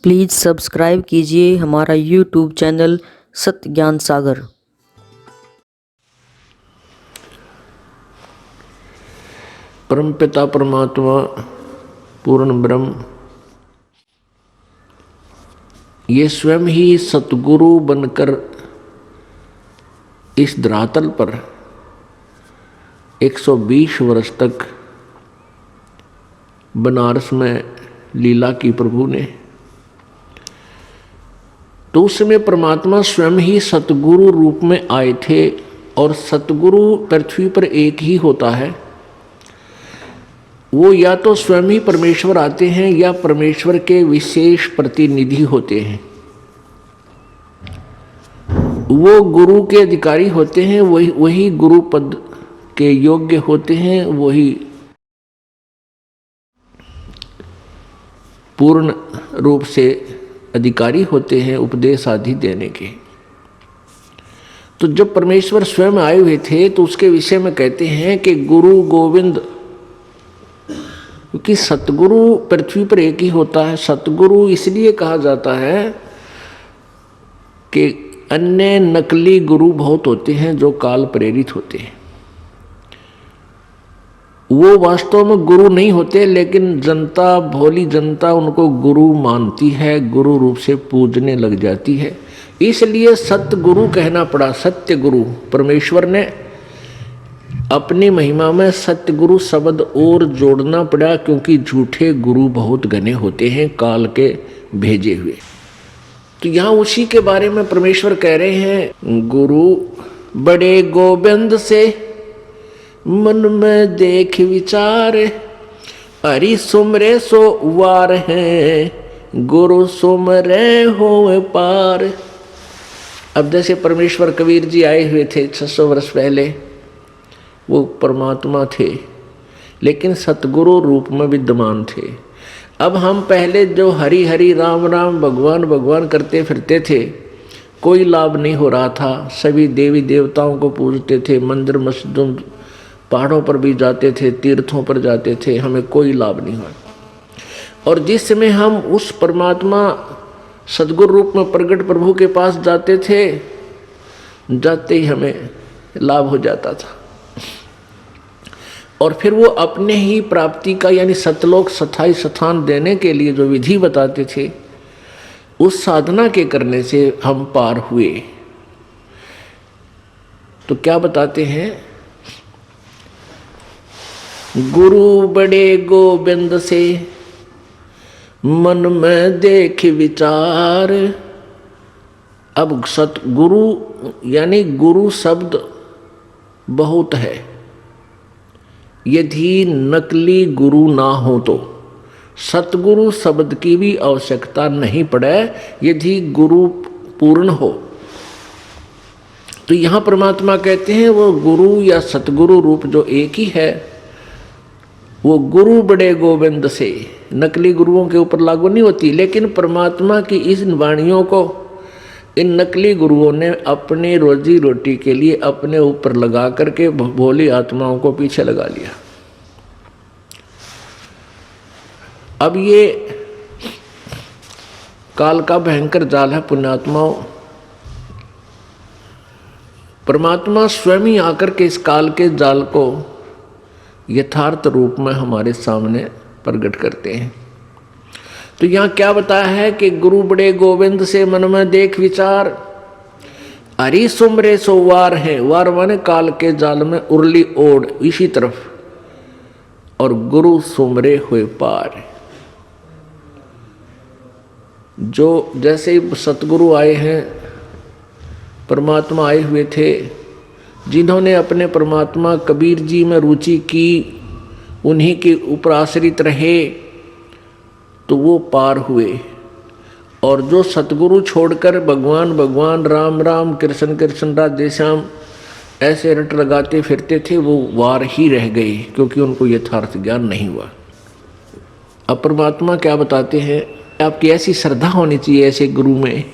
Please subscribe कीजिए हमारा YouTube channel सत्य ज्ञान सागर। परमपिता परमात्मा पूर्ण ब्रह्म ये स्वयं ही सतगुरु बनकर इस धरातल पर 120 वर्ष तक बनारस में लीला की प्रभु ने। तो उस समय परमात्मा स्वयं ही सतगुरु रूप में आए थे और सतगुरु पृथ्वी पर एक ही होता है। वो या तो स्वयं ही परमेश्वर आते हैं या परमेश्वर के विशेष प्रतिनिधि होते हैं। वो गुरु के अधिकारी होते हैं, वही गुरु पद के योग्य होते हैं, वही पूर्ण रूप से अधिकारी होते हैं उपदेश आदि देने के। तो जब परमेश्वर स्वयं आए हुए थे तो उसके विषय में कहते हैं कि गुरु गोविंद, क्योंकि सतगुरु पृथ्वी पर एक ही होता है। सतगुरु इसलिए कहा जाता है कि अन्य नकली गुरु बहुत होते हैं जो काल प्रेरित होते हैं। वो वास्तव में गुरु नहीं होते, लेकिन जनता, भोली जनता उनको गुरु मानती है, गुरु रूप से पूजने लग जाती है। इसलिए सतगुरु कहना पड़ा। सत्य गुरु परमेश्वर ने अपनी महिमा में सतगुरु शब्द और जोड़ना पड़ा, क्योंकि झूठे गुरु बहुत घने होते हैं काल के भेजे हुए। तो यहाँ उसी के बारे में परमेश्वर कह रहे हैं, गुरु बड़े गोविंद से मन में देख विचार, हरि सुमरे सो वार है, गुरु सुमरे हो पार। अब जैसे परमेश्वर कबीर जी आए हुए थे 600 वर्ष पहले, वो परमात्मा थे लेकिन सतगुरु रूप में विद्यमान थे। अब हम पहले जो हरि हरि राम राम भगवान भगवान करते फिरते थे, कोई लाभ नहीं हो रहा था। सभी देवी देवताओं को पूजते थे, मंदिर मस्जिदों पहाड़ों पर भी जाते थे, तीर्थों पर जाते थे, हमें कोई लाभ नहीं हुआ। और जिस समय हम उस परमात्मा सद्गुरु रूप में प्रकट प्रभु के पास जाते थे, जाते ही हमें लाभ हो जाता था। और फिर वो अपने ही प्राप्ति का यानी सतलोक स्थायी स्थान देने के लिए जो विधि बताते थे, उस साधना के करने से हम पार हुए। तो क्या बताते हैं, गुरु बड़े गोविंद से मन में देख विचार। अब सतगुरु यानी गुरु शब्द बहुत है। यदि नकली गुरु ना हो तो सतगुरु शब्द की भी आवश्यकता नहीं पड़े, यदि गुरु पूर्ण हो। तो यहाँ परमात्मा कहते हैं वो गुरु या सतगुरु रूप जो एक ही है, वो गुरु बड़े गोविंद से, नकली गुरुओं के ऊपर लागू नहीं होती। लेकिन परमात्मा की इस वाणियों को इन नकली गुरुओं ने अपने रोजी रोटी के लिए अपने ऊपर लगा करके भोली आत्माओं को पीछे लगा लिया। अब ये काल का भयंकर जाल है पुण्यात्माओं। परमात्मा स्वयं ही आकर के इस काल के जाल को यथार्थ रूप में हमारे सामने प्रकट करते हैं। तो यहाँ क्या बताया है कि गुरु बड़े गोविंद से मन में देख विचार, हरि सुमरे सो वार है। वार माने काल के जाल में उरली ओढ़ इसी तरफ, और गुरु सुमरे हुए पार। जो जैसे सतगुरु आए हैं, परमात्मा आए हुए थे, जिन्होंने अपने परमात्मा कबीर जी में रुचि की, उन्हीं के ऊपर आश्रित रहे, तो वो पार हुए। और जो सतगुरु छोड़कर भगवान भगवान राम राम कृष्ण कृष्ण राधे श्याम ऐसे रट लगाते फिरते थे, वो वार ही रह गए, क्योंकि उनको यथार्थ ज्ञान नहीं हुआ। अब परमात्मा क्या बताते हैं, आपकी ऐसी श्रद्धा होनी चाहिए ऐसे गुरु में,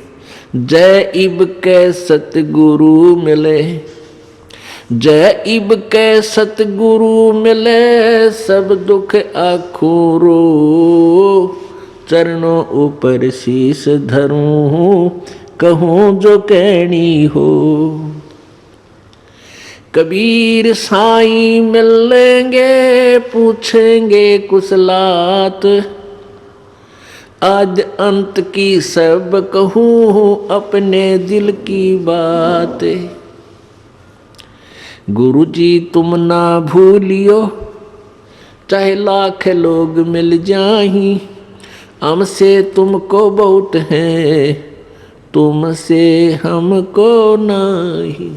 जय इब के सतगुरु मिले, जय इब के सतगुरु मिले, सब दुख आखोरो, चरणों ऊपर शीस धरूं, कहूँ जो कहनी हो। कबीर साईं मिलेंगे, पूछेंगे कुशलात, आज अंत की सब कहूँ अपने दिल की बात। गुरु जी तुम ना भूलियो, चाहे लाख लोग मिल जाहीं, हमसे तुमको बहुत है, तुमसे हमको नहीं।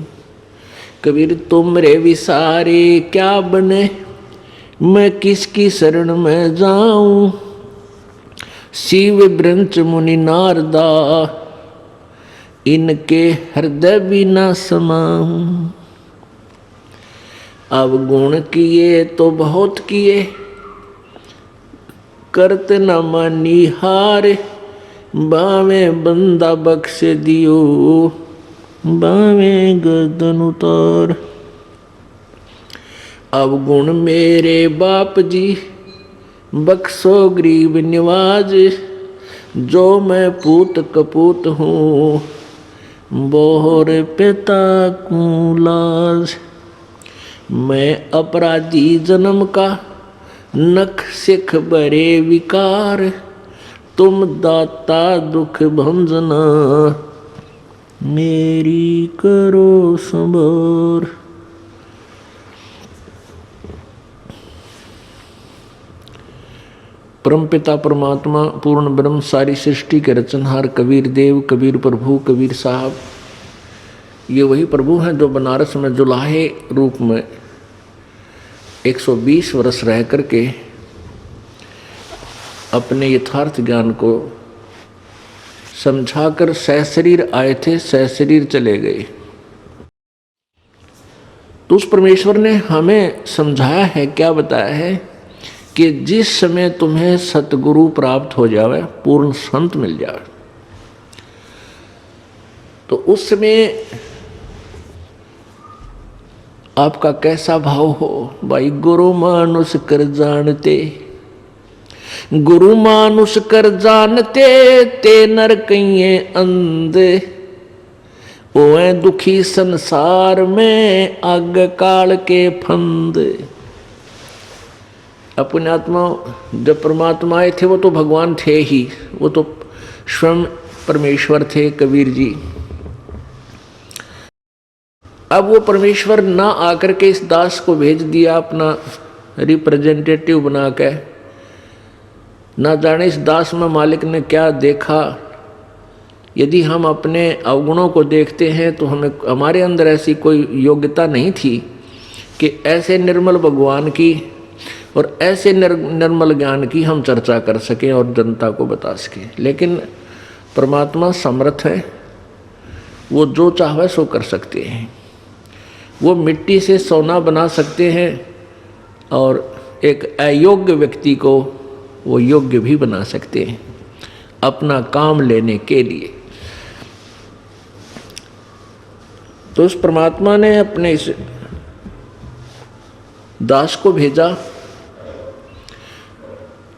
कबीर तुमरे विसारे क्या बने, मैं किसकी शरण में जाऊं। शिव ब्रंच मुनि नारदा, इनके हृदय भी न समाऊं। अब गुण किए तो बहुत किए, करत न मानी हार, बावे बंदा बख्श दियो, बावे गर्दन उतार। अब गुण मेरे बाप जी, बख्शो गरीब निवाज, जो मैं पूत कपूत हूँ, बोहर पिता को लाज। मैं अपराधी जन्म का, नख सिख बरे विकार, तुम दाता दुख भंजना, मेरी करो संभार। परमपिता परमात्मा पूर्ण ब्रह्म सारी सृष्टि के रचनहार कबीर देव, कबीर प्रभु, कबीर साहब, ये वही प्रभु हैं जो बनारस में जुलाहे रूप में 120 वर्ष रह करके अपने यथार्थ ज्ञान को समझाकर सहशरीर आए थे, सहशरीर चले गए। तो उस परमेश्वर ने हमें समझाया है, क्या बताया है कि जिस समय तुम्हें सतगुरु प्राप्त हो जावे, पूर्ण संत मिल जावे, तो उस समय आपका कैसा भाव हो। भाई गुरु मानुष कर जानते, गुरु मानुष कर जानते, ते नर कहिए अंधे, ओए दुखी संसार में आग काल के फंद। अपने आत्मा जब परमात्मा आए थे वो तो भगवान थे ही, वो तो स्वयं परमेश्वर थे कबीर जी। अब वो परमेश्वर ना आकर के इस दास को भेज दिया अपना रिप्रेजेंटेटिव बना के, ना जाने इस दास में मालिक ने क्या देखा। यदि हम अपने अवगुणों को देखते हैं तो हमें, हमारे अंदर ऐसी कोई योग्यता नहीं थी कि ऐसे निर्मल भगवान की और ऐसे निर्मल ज्ञान की हम चर्चा कर सकें और जनता को बता सकें। लेकिन परमात्मा समर्थ है, वो जो चाहे सो कर सकते हैं। वो मिट्टी से सोना बना सकते हैं और एक अयोग्य व्यक्ति को वो योग्य भी बना सकते हैं अपना काम लेने के लिए। तो उस परमात्मा ने अपने इस दास को भेजा।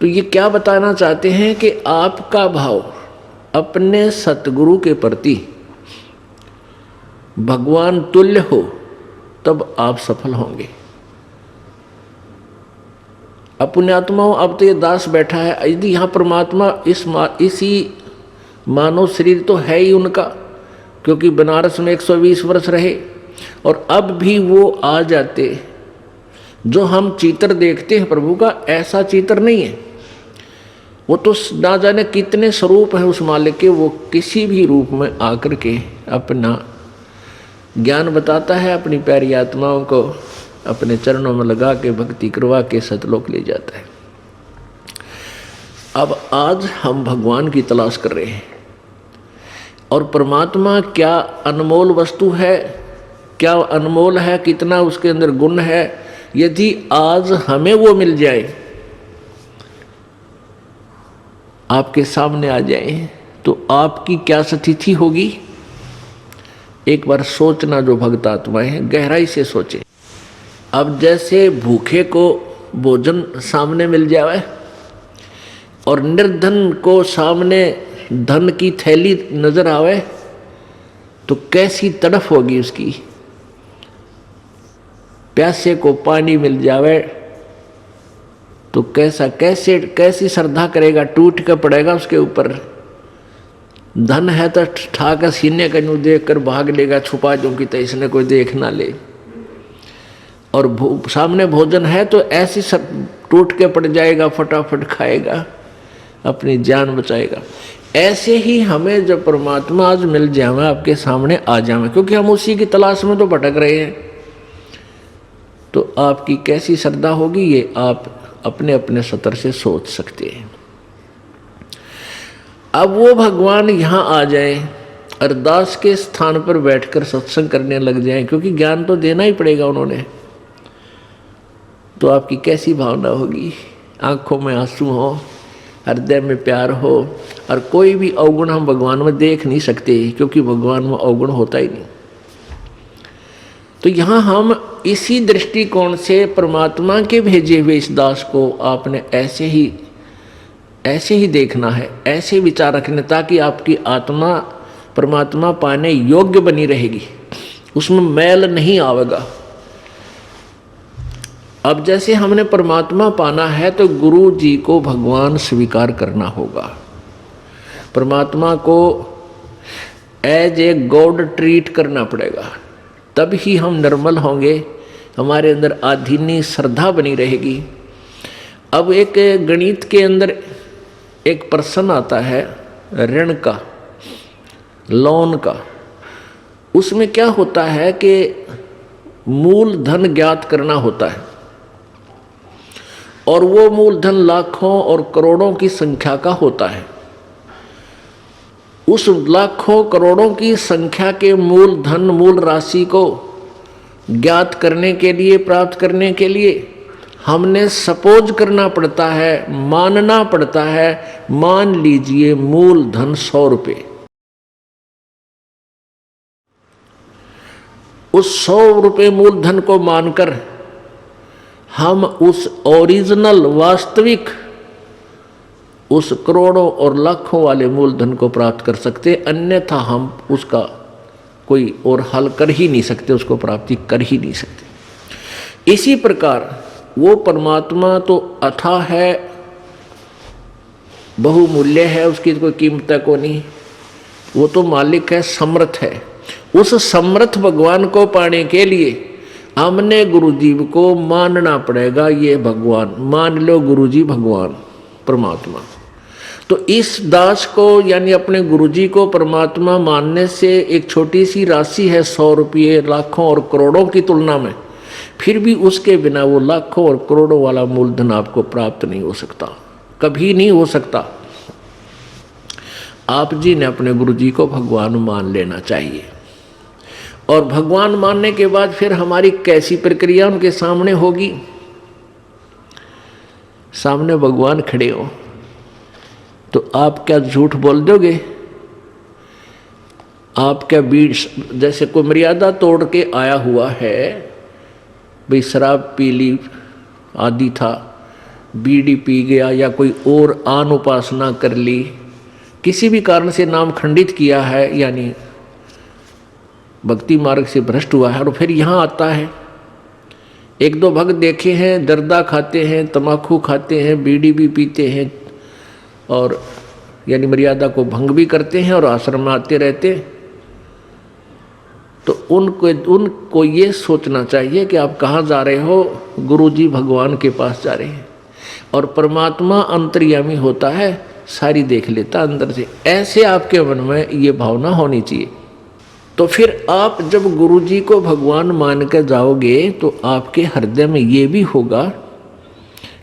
तो ये क्या बताना चाहते हैं कि आपका भाव अपने सतगुरु के प्रति भगवान तुल्य हो, तब आप सफल होंगे। अपने आत्माओं, अब तो ये दास बैठा है, यदि यहाँ परमात्मा इसी मानव शरीर तो है ही उनका, क्योंकि बनारस में 120 वर्ष रहे, और अब भी वो आ जाते। जो हम चित्र देखते हैं प्रभु का, ऐसा चित्र नहीं है। वो तो ना जाने कितने स्वरूप हैं उस मालिक के, वो किसी भी रूप में आकर के अपना ज्ञान बताता है, अपनी प्यारी आत्माओं को अपने चरणों में लगा के भक्ति करवा के सतलोक ले जाता है। अब आज हम भगवान की तलाश कर रहे हैं, और परमात्मा क्या अनमोल वस्तु है, क्या अनमोल है, कितना उसके अंदर गुण है। यदि आज हमें वो मिल जाए, आपके सामने आ जाए, तो आपकी क्या स्थिति होगी। एक बार सोचना, जो भक्त आत्माएं हैं गहराई से सोचें। अब जैसे भूखे को भोजन सामने मिल जाए, और निर्धन को सामने धन की थैली नजर आवे तो कैसी तड़फ होगी उसकी। प्यासे को पानी मिल जावे तो कैसी श्रद्धा करेगा, टूट कर पड़ेगा उसके ऊपर। धन है तो ठाकर सीने का यूं देख कर भाग लेगा, छुपा जो कि तो इसने कोई देख ना ले। और सामने भोजन है तो ऐसी सब टूट के पड़ जाएगा, फटाफट खाएगा, अपनी जान बचाएगा। ऐसे ही हमें जब परमात्मा आज मिल जावे, आपके सामने आ जावे, क्योंकि हम उसी की तलाश में तो भटक रहे हैं, तो आपकी कैसी श्रद्धा होगी ये आप अपने अपने स्तर से सोच सकते हैं। अब वो भगवान यहाँ आ जाए, अरदास के स्थान पर बैठकर सत्संग करने लग जाए, क्योंकि ज्ञान तो देना ही पड़ेगा उन्होंने, तो आपकी कैसी भावना होगी। आंखों में आंसू हो, हृदय में प्यार हो, और कोई भी अवगुण हम भगवान में देख नहीं सकते, क्योंकि भगवान में अवगुण होता ही नहीं। तो यहाँ हम इसी दृष्टिकोण से परमात्मा के भेजे हुए इस दास को आपने ऐसे ही देखना है, ऐसे विचार रखने, ताकि आपकी आत्मा परमात्मा पाने योग्य बनी रहेगी, उसमें मैल नहीं आवेगा। अब जैसे हमने परमात्मा पाना है तो गुरु जी को भगवान स्वीकार करना होगा, परमात्मा को एज ए गॉड ट्रीट करना पड़ेगा, तब ही हम निर्मल होंगे, हमारे अंदर आधीनी श्रद्धा बनी रहेगी। अब एक गणित के अंदर एक प्रश्न आता है ऋण का, लोन का। उसमें क्या होता है कि मूल धन ज्ञात करना होता है, और वो मूल धन लाखों और करोड़ों की संख्या का होता है। उस लाखों करोड़ों की संख्या के मूल धन, मूल राशि को ज्ञात करने के लिए, प्राप्त करने के लिए हमने सपोज करना पड़ता है, मानना पड़ता है। मान लीजिए मूल धन 100 रुपये, उस 100 रुपये मूल धन को मानकर हम उस ओरिजिनल वास्तविक उस करोड़ों और लाखों वाले मूलधन को प्राप्त कर सकते, अन्यथा हम उसका कोई और हल कर ही नहीं सकते, उसको प्राप्ति कर ही नहीं सकते। इसी प्रकार वो परमात्मा तो अथाह है, बहुमूल्य है, उसकी कोई कीमत को नहीं, वो तो मालिक है, समर्थ है। उस समर्थ भगवान को पाने के लिए हमने गुरुजी को मानना पड़ेगा। ये भगवान मान लो, गुरुजी भगवान परमात्मा। तो इस दास को यानी अपने गुरुजी को परमात्मा मानने से एक छोटी सी राशि है 100 रुपये लाखों और करोड़ों की तुलना में, फिर भी उसके बिना वो लाखों और करोड़ों वाला मूलधन आपको प्राप्त नहीं हो सकता, कभी नहीं हो सकता। आप जी ने अपने गुरुजी को भगवान मान लेना चाहिए। और भगवान मानने के बाद फिर हमारी कैसी प्रक्रिया उनके सामने होगी। सामने भगवान खड़े हो तो आप क्या झूठ बोल दोगे? आप क्या बीड़, जैसे कोई मर्यादा तोड़ के आया हुआ है, भाई शराब पी ली आदि था, बीड़ी पी गया या कोई और आन उपासना कर ली, किसी भी कारण से नाम खंडित किया है, यानी भक्ति मार्ग से भ्रष्ट हुआ है, और फिर यहाँ आता है। एक दो भक्त देखे हैं जर्दा खाते हैं, तम्बाकू खाते हैं, बीड़ी भी पीते हैं, और यानी मर्यादा को भंग भी करते हैं और आश्रम में आते रहते। तो उनको ये सोचना चाहिए कि आप कहाँ जा रहे हो? गुरुजी भगवान के पास जा रहे हैं। और परमात्मा अंतर्यामी होता है, सारी देख लेता अंदर से। ऐसे आपके मन में ये भावना होनी चाहिए। तो फिर आप जब गुरुजी को भगवान मान कर जाओगे तो आपके हृदय में ये भी होगा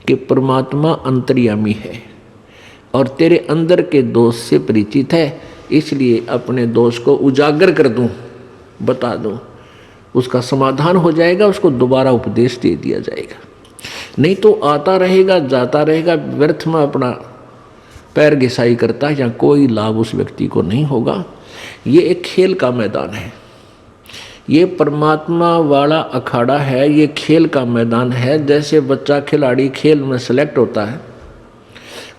कि परमात्मा अंतर्यामी है और तेरे अंदर के दोष से परिचित है, इसलिए अपने दोष को उजागर कर दूं, बता दूं, उसका समाधान हो जाएगा, उसको दोबारा उपदेश दे दिया जाएगा। नहीं तो आता रहेगा, जाता रहेगा, व्यर्थ में अपना पैर घिसाई करता है, या कोई लाभ उस व्यक्ति को नहीं होगा। ये एक खेल का मैदान है, ये परमात्मा वाला अखाड़ा है, ये खेल का मैदान है। जैसे बच्चा खिलाड़ी खेल में सेलेक्ट होता है,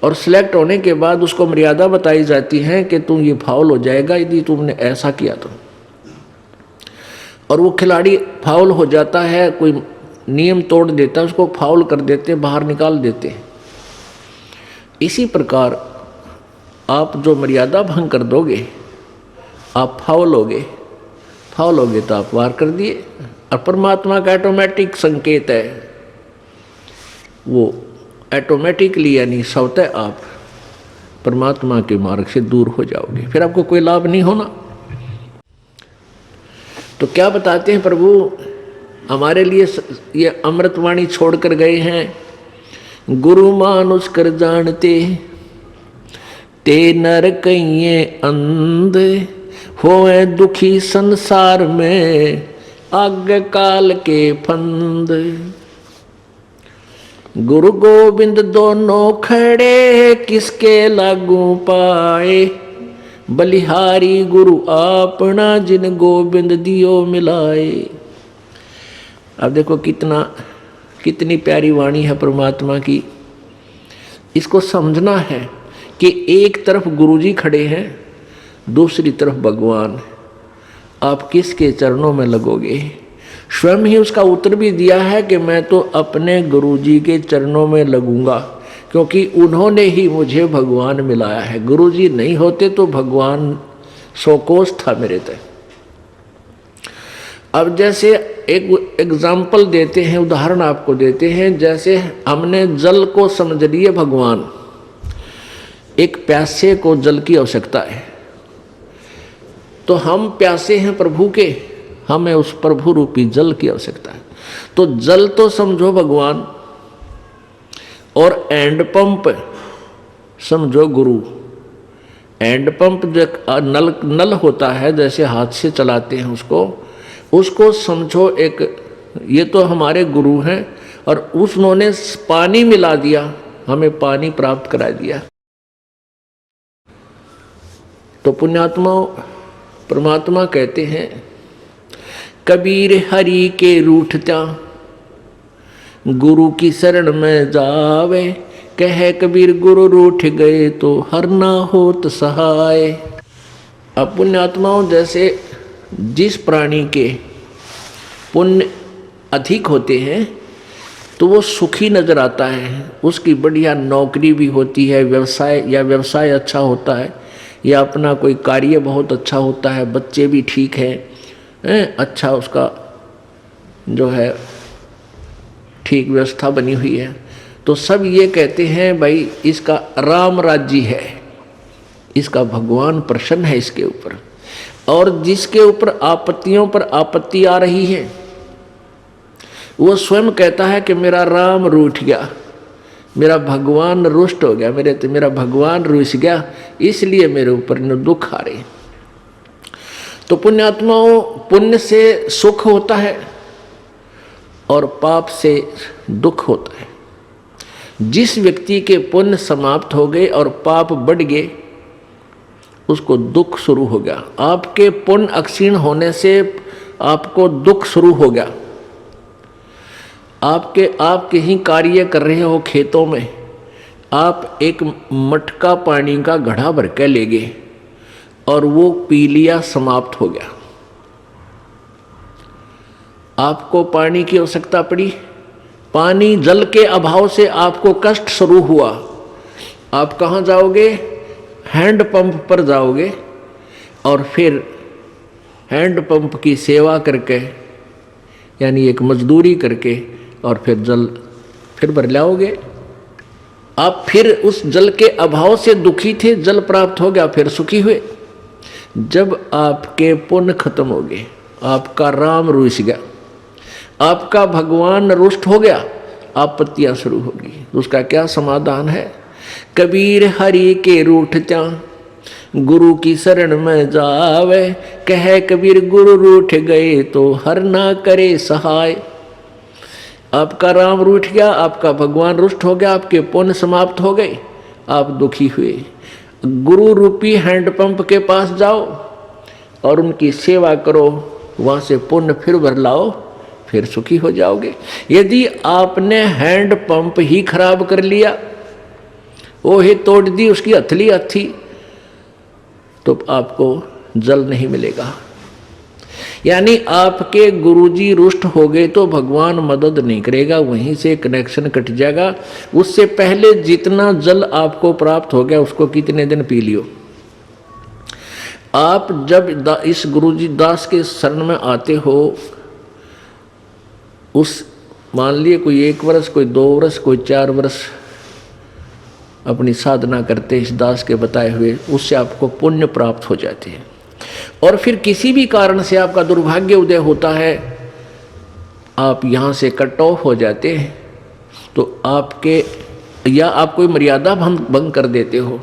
और सिलेक्ट होने के बाद उसको मर्यादा बताई जाती है कि तुम ये फाउल हो जाएगा यदि तुमने ऐसा किया तो। और वो खिलाड़ी फाउल हो जाता है, कोई नियम तोड़ देता है, उसको फाउल कर देते, बाहर निकाल देते हैं। इसी प्रकार आप जो मर्यादा भंग कर दोगे आप फाउल होगे, फाउल होगे तो आप वार कर दिए। और परमात्मा का ऑटोमेटिक संकेत है, वो ऑटोमेटिकली यानी स्वतः आप परमात्मा के मार्ग से दूर हो जाओगे, फिर आपको कोई लाभ नहीं होना। तो क्या बताते हैं प्रभु हमारे लिए ये अमृतवाणी छोड़कर गए हैं, गुरु मानुष कर जानते ते नर कहिए अंध, होए दुखी संसार में आगे काल के फंद। गुरु गोविंद दोनों खड़े किसके लागू पाए, बलिहारी गुरु अपना जिन गोविंद दियो मिलाए। अब देखो कितनी प्यारी वाणी है परमात्मा की। इसको समझना है कि एक तरफ गुरुजी खड़े हैं, दूसरी तरफ भगवान। आप किसके चरणों में लगोगे? स्वयं ही उसका उत्तर भी दिया है कि मैं तो अपने गुरुजी के चरणों में लगूंगा, क्योंकि उन्होंने ही मुझे भगवान मिलाया है। गुरुजी नहीं होते तो भगवान सौकोश था मेरे तक। अब जैसे एक एग्जाम्पल देते हैं, उदाहरण आपको देते हैं। जैसे हमने जल को समझ लिए भगवान, एक प्यासे को जल की आवश्यकता है, तो हम प्यासे हैं प्रभु के, हमें उस प्रभु रूपी जल की आवश्यकता है। तो जल तो समझो भगवान, और एंड पंप समझो गुरु। एंड पंप जो नल होता है, जैसे हाथ से चलाते हैं उसको समझो एक, ये तो हमारे गुरु हैं, और उन्होंने पानी मिला दिया, हमें पानी प्राप्त करा दिया। तो पुण्यात्मा परमात्मा कहते हैं, कबीर हरि के रूठता गुरु की शरण में जावे, कहे कबीर गुरु रूठ गए तो हर ना होत सहाय। अब पुण्यात्माओं, जैसे जिस प्राणी के पुण्य अधिक होते हैं तो वो सुखी नजर आता है, उसकी बढ़िया नौकरी भी होती है, व्यवसाय अच्छा होता है, या अपना कोई कार्य बहुत अच्छा होता है, बच्चे भी ठीक हैं, अच्छा उसका जो है ठीक व्यवस्था बनी हुई है। तो सब ये कहते हैं भाई इसका राम राज्य है, इसका भगवान प्रसन्न है इसके ऊपर। और जिसके ऊपर आपत्तियों पर आपत्ति आ रही है वो स्वयं कहता है कि मेरा राम रूठ गया, मेरा भगवान रुष्ट हो गया, मेरा भगवान रुस गया, इसलिए मेरे ऊपर दुख आ रहे। तो पुण्यात्माओं, पुण्य से सुख होता है और पाप से दुख होता है। जिस व्यक्ति के पुण्य समाप्त हो गए और पाप बढ़ गए उसको दुख शुरू हो गया। आपके पुण्य अक्षीण होने से आपको दुख शुरू हो गया। आप कहीं कार्य कर रहे हो खेतों में, आप एक मटका पानी का घड़ा भर के ले गए और वो पी लिया, समाप्त हो गया। आपको पानी की आवश्यकता पड़ी, पानी जल के अभाव से आपको कष्ट शुरू हुआ। आप कहाँ जाओगे? हैंड पंप पर जाओगे और फिर हैंड पंप की सेवा करके, यानी एक मजदूरी करके, और फिर जल फिर भर लाओगे। आप फिर उस जल के अभाव से दुखी थे, जल प्राप्त हो गया, फिर सुखी हुए। जब आपके पुण्य खत्म हो गए, आपका राम रुस गया, आपका भगवान रुष्ट हो गया, आपत्तियां शुरू होगी। उसका क्या समाधान है? कबीर हरि के रूठता गुरु की शरण में जावे, कहे कबीर गुरु रूठ गए तो हर ना करे सहाय। आपका राम रूठ गया, आपका भगवान रुष्ट हो गया, आपके पुण्य समाप्त हो गए, आप दुखी हुए। गुरु रूपी हैंडपंप के पास जाओ और उनकी सेवा करो, वहाँ से पुण्य फिर भर लाओ, फिर सुखी हो जाओगे। यदि आपने हैंडपंप ही खराब कर लिया, ओहे तोड़ दी उसकी हथली हथी, तो आपको जल नहीं मिलेगा। यानी आपके गुरुजी रुष्ट हो गए तो भगवान मदद नहीं करेगा, वहीं से कनेक्शन कट जाएगा। उससे पहले जितना जल आपको प्राप्त हो गया उसको कितने दिन पी लियो। आप जब इस गुरुजी दास के शरण में आते हो, उस मान लिए कोई 1 वर्ष, कोई 2 वर्ष, कोई 4 वर्ष अपनी साधना करते इस दास के बताए हुए, उससे आपको पुण्य प्राप्त हो जाते हैं। और फिर किसी भी कारण से आपका दुर्भाग्य उदय होता है, आप यहाँ से कट ऑफ हो जाते हैं, तो आपके या आप कोई मर्यादा भंग कर देते हो,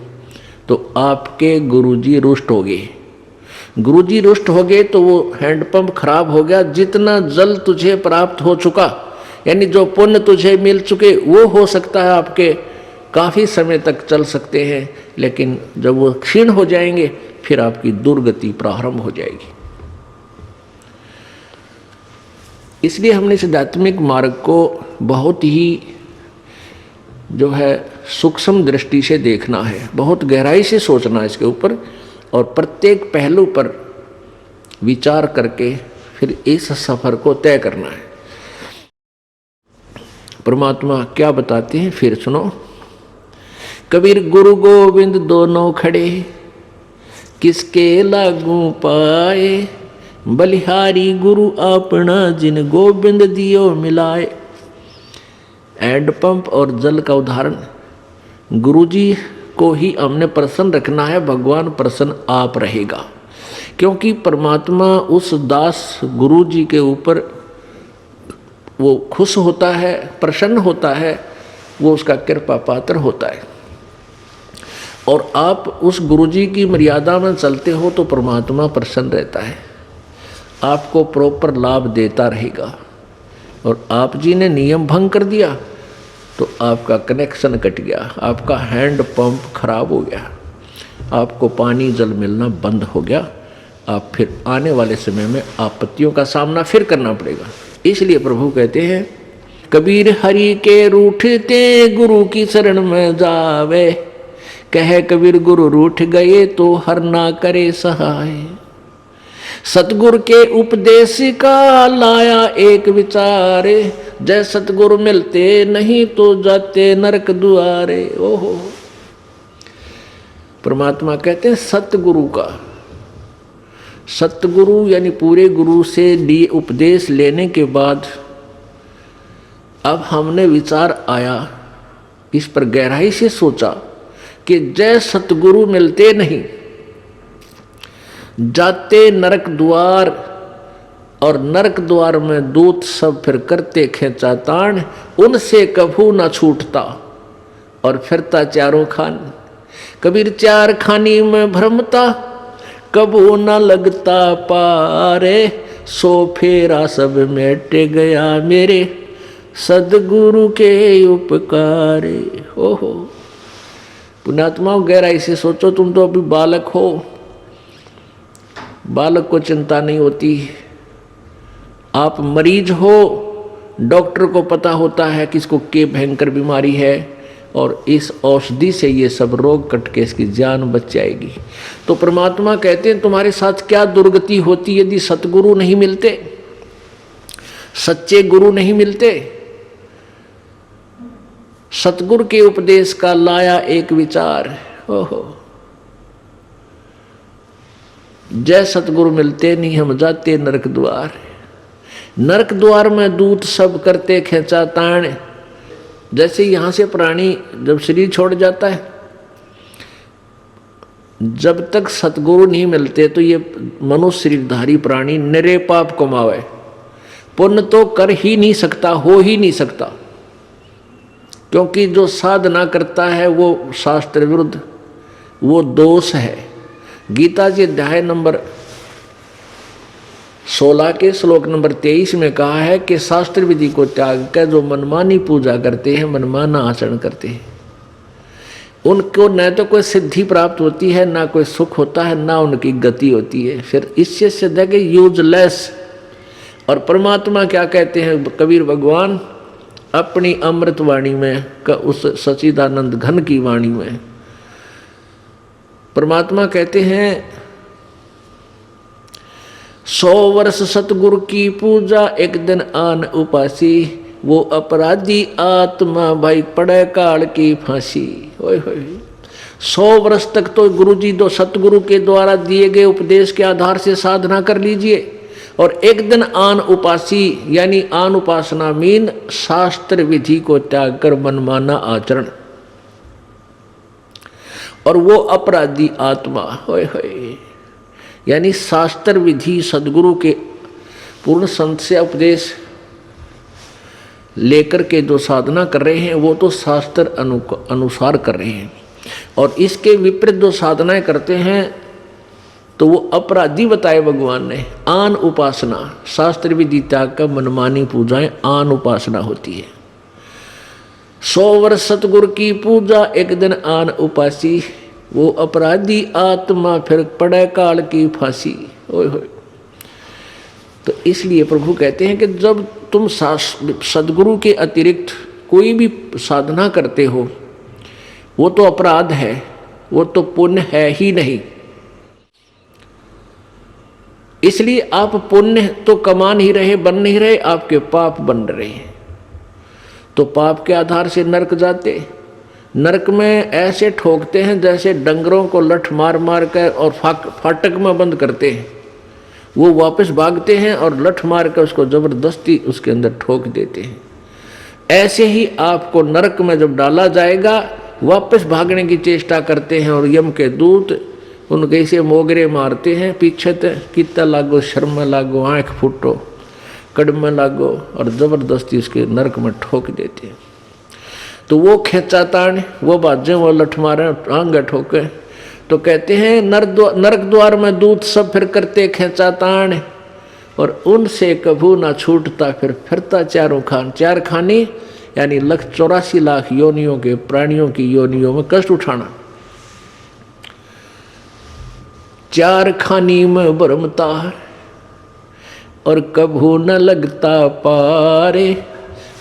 तो आपके गुरुजी रुष्ट हो गए। गुरुजी रुष्ट हो गए तो वो हैंडपंप खराब हो गया। जितना जल तुझे प्राप्त हो चुका, यानी जो पुण्य तुझे मिल चुके, वो हो सकता है आपके काफ़ी समय तक चल सकते हैं, लेकिन जब वो क्षीण हो जाएंगे फिर आपकी दुर्गति प्रारंभ हो जाएगी। इसलिए हमने इस आध्यात्मिक मार्ग को बहुत ही जो है सूक्ष्म दृष्टि से देखना है, बहुत गहराई से सोचना है इसके ऊपर, और प्रत्येक पहलू पर विचार करके फिर इस सफर को तय करना है। परमात्मा क्या बताते हैं फिर सुनो। कबीर गुरु गोविंद दोनों खड़े, किसके लागू पाए, बलिहारी गुरु अपना जिन गोविंद दियो मिलाए। हैंडपंप और जल का उदाहरण, गुरुजी को ही हमने प्रसन्न रखना है, भगवान प्रसन्न आप रहेगा, क्योंकि परमात्मा उस दास गुरुजी के ऊपर वो खुश होता है, प्रसन्न होता है, वो उसका कृपा पात्र होता है। और आप उस गुरुजी की मर्यादा में चलते हो तो परमात्मा प्रसन्न रहता है, आपको प्रॉपर लाभ देता रहेगा। और आप जी ने नियम भंग कर दिया तो आपका कनेक्शन कट गया, आपका हैंड पंप खराब हो गया, आपको पानी जल मिलना बंद हो गया, आप फिर आने वाले समय में आपत्तियों का सामना फिर करना पड़ेगा। इसलिए प्रभु कहते हैं, कबीर हरि के रूठते गुरु की शरण में जावे, कहे कबीर गुरु रूठ गए तो हर ना करे सहाय। सतगुरु के उपदेश का लाया एक विचारे, जय सतगुरु मिलते नहीं तो जाते नरक दुआरे। ओहो, परमात्मा कहते हैं सतगुरु का, सतगुरु यानी पूरे गुरु से लिए उपदेश लेने के बाद अब हमने विचार आया, इस पर गहराई से सोचा कि जय सतगुरु मिलते नहीं, जाते नरक द्वार, और नरक द्वार में दूत सब फिर करते खेचा ताण, उनसे कभू न छूटता और फिरता चारों खान। कबीर चार खानी में भ्रमता, कभू न लगता पारे, सो फेरा सब मेट गया मेरे, सदगुरु के उपकारे। ओहो पुण्यात्माओं, गहराई से सोचो, तुम तो अभी बालक हो, बालक को चिंता नहीं होती। आप मरीज हो, डॉक्टर को पता होता है कि इसको क्या भयंकर बीमारी है, और इस औषधि से ये सब रोग कट के इसकी जान बच जाएगी। तो परमात्मा कहते हैं तुम्हारे साथ क्या दुर्गति होती यदि सतगुरु नहीं मिलते, सच्चे गुरु नहीं मिलते। सतगुरु के उपदेश का लाया एक विचार, ओहो जय सतगुरु मिलते नहीं हम जाते नरक द्वार। नरक द्वार में दूत सब करते खेचा ताण। जैसे यहाँ से प्राणी जब शरीर छोड़ जाता है, जब तक सतगुरु नहीं मिलते तो ये मनुष्य शरीरधारी प्राणी निरे पाप कमावे, पुण्य तो कर ही नहीं सकता, हो ही नहीं सकता, क्योंकि जो साधना करता है वो शास्त्र विरुद्ध, वो दोष है। गीता जी अध्याय नंबर 16 के श्लोक नंबर 23 में कहा है कि शास्त्र विधि को त्याग कर जो मनमानी पूजा करते हैं, मनमाना आचरण करते हैं, उनको न तो कोई सिद्धि प्राप्त होती है, ना कोई सुख होता है, ना उनकी गति होती है। फिर इससे सिद्ध है यूजलेस। और परमात्मा क्या कहते हैं कबीर भगवान, अपनी अमृत वाणी में का उस सच्चिदानंद घन की वाणी में परमात्मा कहते हैं 100 वर्ष सतगुरु की पूजा एक दिन आन उपासी, वो अपराधी आत्मा भाई पड़े काल की फांसी। ओए होए 100 वर्ष तक तो गुरु जी दो सतगुरु के द्वारा दिए गए उपदेश के आधार से साधना कर लीजिए, और एक दिन आन उपासी यानी आन उपासना मीन शास्त्र विधि को त्याग कर मनमाना आचरण, और वो अपराधी आत्मा होए होए यानी शास्त्र विधि सदगुरु के पूर्ण संत से उपदेश लेकर के जो साधना कर रहे हैं वो तो शास्त्र अनुसार कर रहे हैं, और इसके विपरीत जो साधनाएं करते हैं तो वो अपराधी बताए भगवान ने। आन उपासना शास्त्र विधि त्याग का मनमानी पूजाएं आन उपासना होती है। 100 वर्ष सतगुरु की पूजा एक दिन आन उपासी, वो अपराधी आत्मा फिर पड़े काल की फांसी। ओए होए तो इसलिए प्रभु कहते हैं कि जब तुम सदगुरु के अतिरिक्त कोई भी साधना करते हो वो तो अपराध है, वो तो पुण्य है ही नहीं। इसलिए आप पुण्य तो कमा नहीं रहे, बन नहीं रहे, आपके पाप बन रहे हैं। तो पाप के आधार से नरक जाते, नरक में ऐसे ठोकते हैं जैसे डंगरों को लठ मार मार कर और फाटक में बंद करते हैं, वो वापस भागते हैं और लठ मार कर उसको जबरदस्ती उसके अंदर ठोक देते हैं। ऐसे ही आपको नरक में जब डाला जाएगा वापस भागने की चेष्टा करते हैं, और यम के दूत उनके से मोगरे मारते हैं पीछे ते कितना लागो, शर्म में लागो, आँख फूटो, कड़म में लागो, और जबरदस्ती उसके नरक में ठोक देते हैं। तो वो खेचा तान, वो बाजे, वो लठ मारे, आंग ठोके, तो कहते हैं नरक द्वार में दूत सब फिर करते खेचा तान, और उनसे कभू ना छूटता फिर फिरता चारों खान। चार खानी यानी 1,84,00,000 योनियों के प्राणियों की योनियों में कष्ट उठाना। चार खानी में भरमता और कभू न लगता पारे,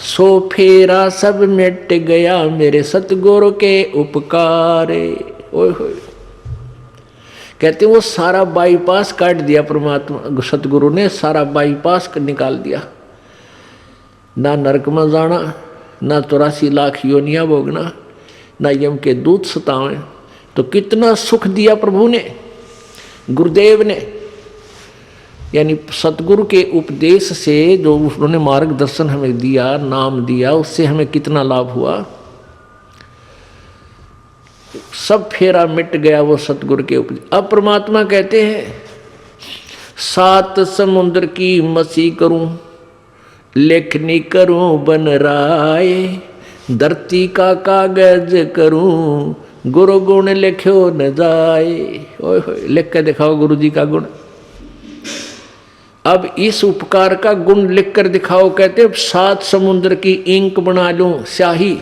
सो फेरा सब मिट गया मेरे सतगुरु के उपकारे। ओए होए कहते वो सारा बाईपास काट दिया परमात्मा सतगुरु ने, सारा बाईपास निकाल दिया। ना नरक में जाना, ना 84,00,000 योनियां भोगना, ना यम के दूत सतावें। तो कितना सुख दिया प्रभु ने, गुरुदेव ने, यानी सतगुरु के उपदेश से जो उन्होंने मार्गदर्शन हमें दिया, नाम दिया, उससे हमें कितना लाभ हुआ। सब फेरा मिट गया वो सतगुरु के उपदेश। अब परमात्मा कहते हैं 7 समुद्र की मसी करूं, लेखनी करूं बन राय, धरती का कागज करूं, गुरु गुण लिखो न जाए। ओए होए लिख के दिखाओ गुरु जी का गुण। अब इस उपकार का गुण लिख कर दिखाओ। कहते 7 समुद्र की इंक बना लूं, स्याही,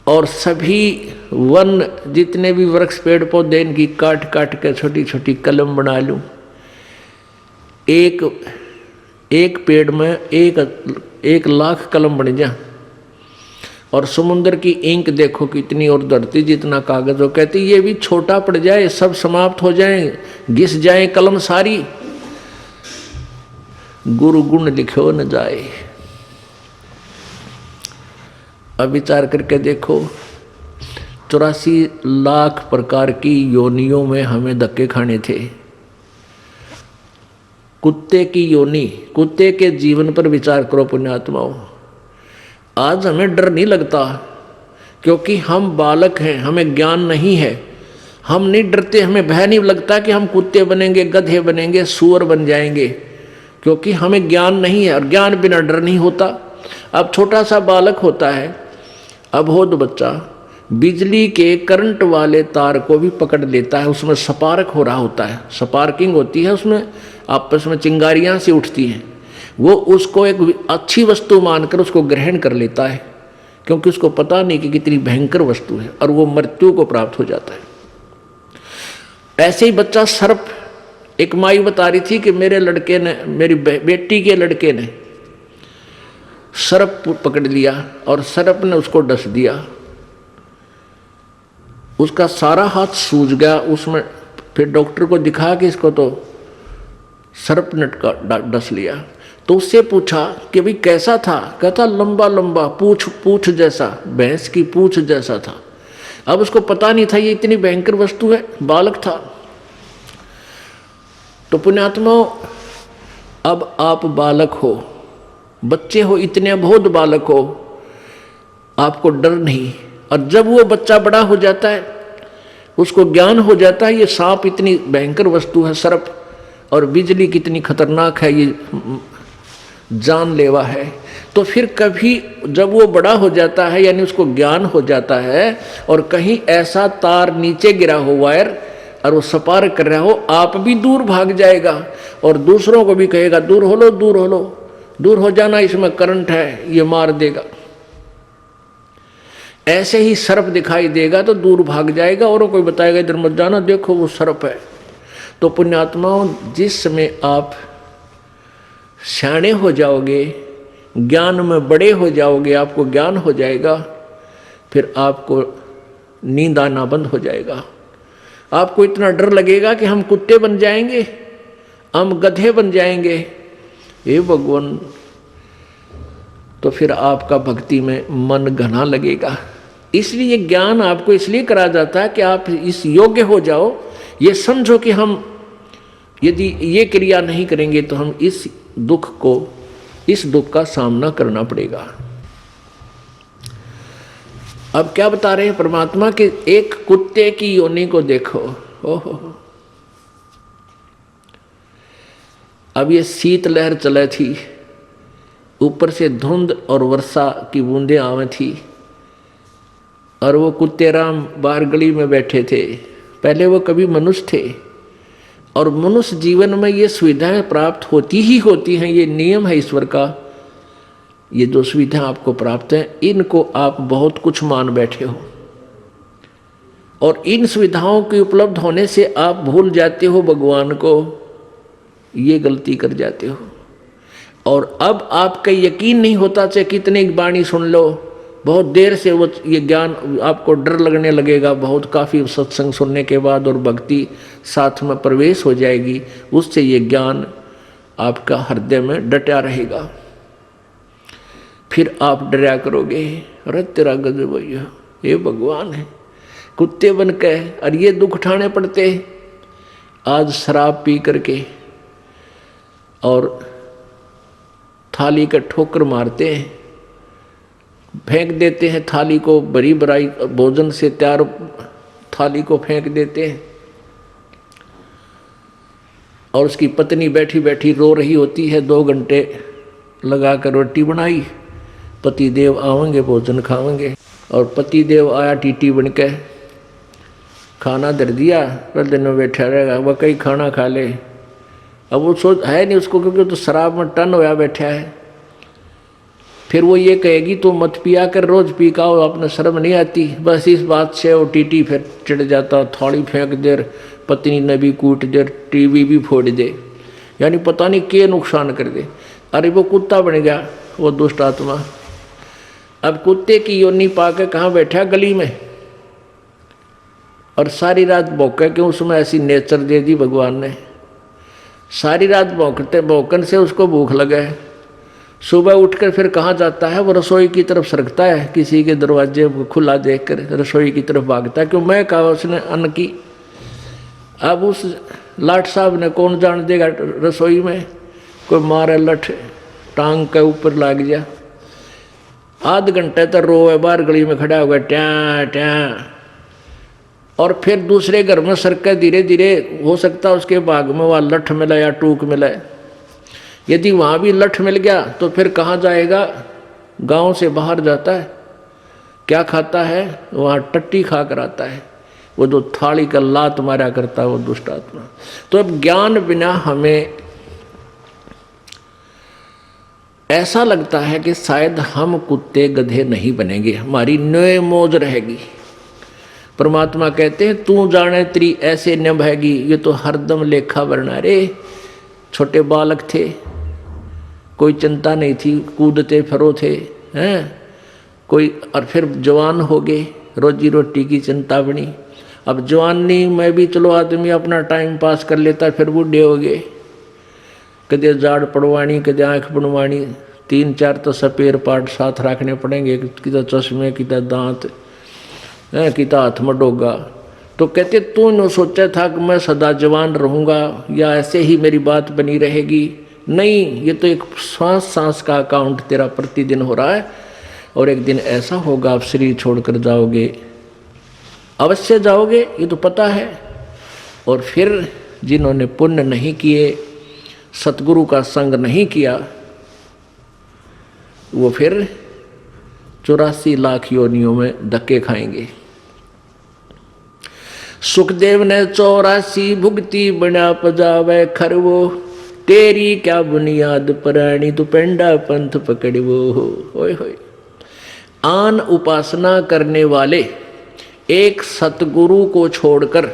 और सभी वन जितने भी वृक्ष पेड़ पौधे इनकी काट काट के छोटी छोटी कलम बना लूं। एक पेड़ में 1,00,000 कलम बन जा, और समुद्र की इंक देखो कितनी, और धरती जितना कागज हो। कहते ये भी छोटा पड़ जाए, सब समाप्त हो जाए, घिस जाए कलम सारी, गुरु गुण लिखो न जाए। अब विचार करके देखो 84,00,000 प्रकार की योनियों में हमें धक्के खाने थे। कुत्ते की योनि, कुत्ते के जीवन पर विचार करो पुण्यात्माओं। आज हमें डर नहीं लगता क्योंकि हम बालक हैं, हमें ज्ञान नहीं है, हम नहीं डरते, हमें भय नहीं लगता कि हम कुत्ते बनेंगे, गधे बनेंगे, सूअर बन जाएंगे, क्योंकि हमें ज्ञान नहीं है, और ज्ञान बिना डर नहीं होता। अब छोटा सा बालक होता है, अबोध बच्चा, बिजली के करंट वाले तार को भी पकड़ लेता है, उसमें स्पार्क हो रहा होता है, स्पार्किंग होती है, उसमें आपस में चिंगारियां सी उठती हैं, वो उसको एक अच्छी वस्तु मानकर उसको ग्रहण कर लेता है, क्योंकि उसको पता नहीं कि कितनी भयंकर वस्तु है, और वो मृत्यु को प्राप्त हो जाता है। ऐसे ही बच्चा सर्प, एक माई बता रही थी कि मेरे लड़के ने, मेरी बेटी के लड़के ने सर्प पकड़ लिया और सर्प ने उसको डस दिया। उसका सारा हाथ सूज गया उसमें। फिर डॉक्टर को दिखा कि इसको तो सर्प ने डस लिया। तो उससे पूछा कि भाई कैसा था? कहता लंबा लंबा, पूछ जैसा, भैंस की पूछ जैसा था। अब उसको पता नहीं था ये इतनी भयंकर वस्तु है, बालक था। तो पुण्यात्माओं, अब आप बालक हो, बच्चे हो, इतने बहुत बालक हो, आपको डर नहीं। और जब वो बच्चा बड़ा हो जाता है, उसको ज्ञान हो जाता है ये सांप इतनी भयंकर वस्तु है, सर्प, और बिजली कितनी खतरनाक है, ये जानलेवा है, तो फिर कभी जब वो बड़ा हो जाता है, यानी उसको ज्ञान हो जाता है, और कहीं ऐसा तार नीचे गिरा हो, वायर, और वो सपार कर रहा हो, आप भी दूर भाग जाएगा और दूसरों को भी कहेगा दूर हो लो, दूर हो लो, दूर हो जाना, इसमें करंट है, ये मार देगा। ऐसे ही सर्प दिखाई देगा तो दूर भाग जाएगा, और कोई बताएगा इधर मत जाना, देखो वो सर्प है। तो पुण्यात्माओं, जिस समय आप सियाणे हो जाओगे, ज्ञान में बड़े हो जाओगे, आपको ज्ञान हो जाएगा, फिर आपको नींद आना बंद हो जाएगा। आपको इतना डर लगेगा कि हम कुत्ते बन जाएंगे, हम गधे बन जाएंगे, हे भगवान। तो फिर आपका भक्ति में मन घना लगेगा। इसलिए ज्ञान आपको इसलिए करा जाता है कि आप इस योग्य हो जाओ, ये समझो कि हम यदि ये क्रिया नहीं करेंगे तो हम इस दुख का सामना करना पड़ेगा। अब क्या बता रहे हैं परमात्मा कि एक कुत्ते की योनि को देखो। ओहो, अब ये शीतलहर चले थी, ऊपर से धुंध और वर्षा की बूंदें आवे थी, और वो कुत्ते राम बाहर गली में बैठे थे। पहले वो कभी मनुष्य थे, और मनुष्य जीवन में ये सुविधाएं प्राप्त होती ही होती हैं, ये नियम है ईश्वर का। ये जो सुविधाएं आपको प्राप्त हैं, इनको आप बहुत कुछ मान बैठे हो, और इन सुविधाओं के उपलब्ध होने से आप भूल जाते हो भगवान को, ये गलती कर जाते हो। और अब आपका यकीन नहीं होता, चाहे कितने वाणी सुन लो, बहुत देर से वो ये ज्ञान आपको डर लगने लगेगा, बहुत काफ़ी सत्संग सुनने के बाद और भक्ति साथ में प्रवेश हो जाएगी, उससे ये ज्ञान आपका हृदय में डटा रहेगा। फिर आप डरा करोगे, अरे तेरा गजब भैया, ये भगवान है, कुत्ते बन के और ये दुख उठाने पड़ते। आज शराब पी करके और थाली का ठोकर मारते हैं, फेंक देते हैं थाली को, बड़ी बड़ाई भोजन से तैयार थाली को फेंक देते हैं, और उसकी पत्नी बैठी बैठी रो रही होती है। 2 घंटे लगा कर रोटी बनाई, पति देव आवेंगे भोजन खावेंगे, और पति देव आया टीटी बन के, खाना धर दिया, पर दिन में बैठा रहेगा, वह कहीं खाना खा ले। अब वो सोच है नहीं उसको, क्योंकि तो शराब में टन होया बैठा है। फिर वो ये कहेगी तो मत पिया कर, रोज पी का हो, अपने शर्म नहीं आती। बस इस बात से वो टीटी फिर चिढ़ जाता, थाली फेंक दे, पत्नी ने भी कूट दे, टीवी भी फोड़ दे, यानी पता नहीं क्या नुकसान कर दे। अरे वो कुत्ता बन गया वो दुष्ट आत्मा। अब कुत्ते की योनि पाके कहाँ बैठा? गली में, और सारी रात भौंके, क्यों उसमें ऐसी नेचर दे दी भगवान ने। सारी रात भौंकते भौंकन से उसको भूख लगे, सुबह उठकर फिर कहाँ जाता है? वो रसोई की तरफ सरकता है, किसी के दरवाजे को खुला देखकर रसोई की तरफ भागता है, क्यों मैं कहा उसने अन्न की। अब उस लाट साहब ने कौन जान देगा रसोई में, कोई मारे लठ टांग के ऊपर लाग गया। आध घंटे तक रोए, बाहर गली में खड़ा होगा ट्या ट्या, और फिर दूसरे घर में सरके धीरे धीरे, हो सकता है उसके भाग में वहाँ लठ मिला या टूक मिला। यदि वहाँ भी लठ मिल गया तो फिर कहाँ जाएगा? गांव से बाहर जाता है, क्या खाता है? वहाँ टट्टी खा कर आता है, वो जो थाली का लात मारा करता है वो दुष्ट आत्मा। तो अब ज्ञान बिना हमें ऐसा लगता है कि शायद हम कुत्ते गधे नहीं बनेंगे, हमारी न्योय मौज रहेगी। परमात्मा कहते हैं तू जाने तेरी ऐसे निभाएगी, ये तो हरदम लेखा वरना रे। छोटे बालक थे, कोई चिंता नहीं थी, कूदते फिरो थे हैं कोई, और फिर जवान हो गए, रोजी रोटी की चिंता बनी। अब जवानी में भी चलो आदमी अपना टाइम पास कर लेता, फिर बूढ़े हो गए, कदे जाड़ पड़वानी, कदे आँख बनवानी, 3-4 तो सपेर पार्ट साथ रखने पड़ेंगे, किता चश्मे, किता दांत है, किता हाथ में डोगा। तो कहते तू न सोचा था कि मैं सदा जवान रहूँगा या ऐसे ही मेरी बात बनी रहेगी। नहीं, ये तो एक सांस सांस का अकाउंट तेरा प्रतिदिन हो रहा है, और एक दिन ऐसा होगा आप शरीर छोड़कर जाओगे, अवश्य जाओगे, ये तो पता है। और फिर जिन्होंने पुण्य नहीं किए, सतगुरु का संग नहीं किया, वो फिर 84 लाख योनियों में धक्के खाएंगे। सुखदेव ने 84 भुगती बना पजावे खरवो, तेरी क्या बुनियाद पराणी तू पेंडा पंथ पकड़वो। होय होय। आन उपासना करने वाले एक सतगुरु को छोड़कर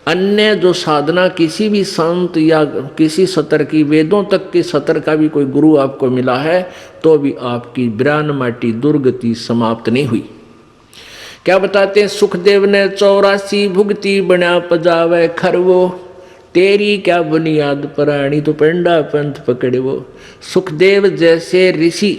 अन्य जो साधना किसी भी संत या किसी सतर की, वेदों तक के सतर का भी कोई गुरु आपको मिला है, तो भी आपकी ब्रान माटी दुर्गति समाप्त नहीं हुई। क्या बताते हैं? सुखदेव ने 84 भुगती बना पजावे खरवो, तेरी क्या बुनियाद पराणी तो पेंडा पंथ पकड़वो। सुखदेव जैसे ऋषि,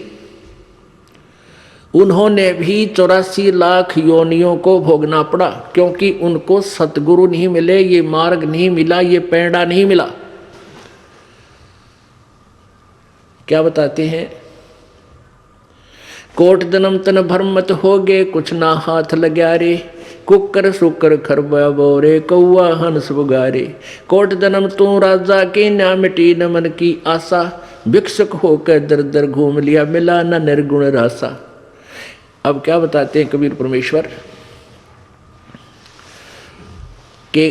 उन्होंने भी 84 लाख योनियों को भोगना पड़ा, क्योंकि उनको सतगुरु नहीं मिले, ये मार्ग नहीं मिला, ये पेड़ा नहीं मिला। क्या बताते हैं? कोट जन्म तन भरमत हो गए, कुछ ना हाथ लग्या रे, कुकर सुकर खरबा बोरे, कौआ हंस बुगारे। कोट जन्म तू राजा के, ना मिटी न मन की आशा, भिक्षुक होकर दर दर घूम लिया, मिला न निर्गुण रासा। अब क्या बताते हैं कबीर परमेश्वर कि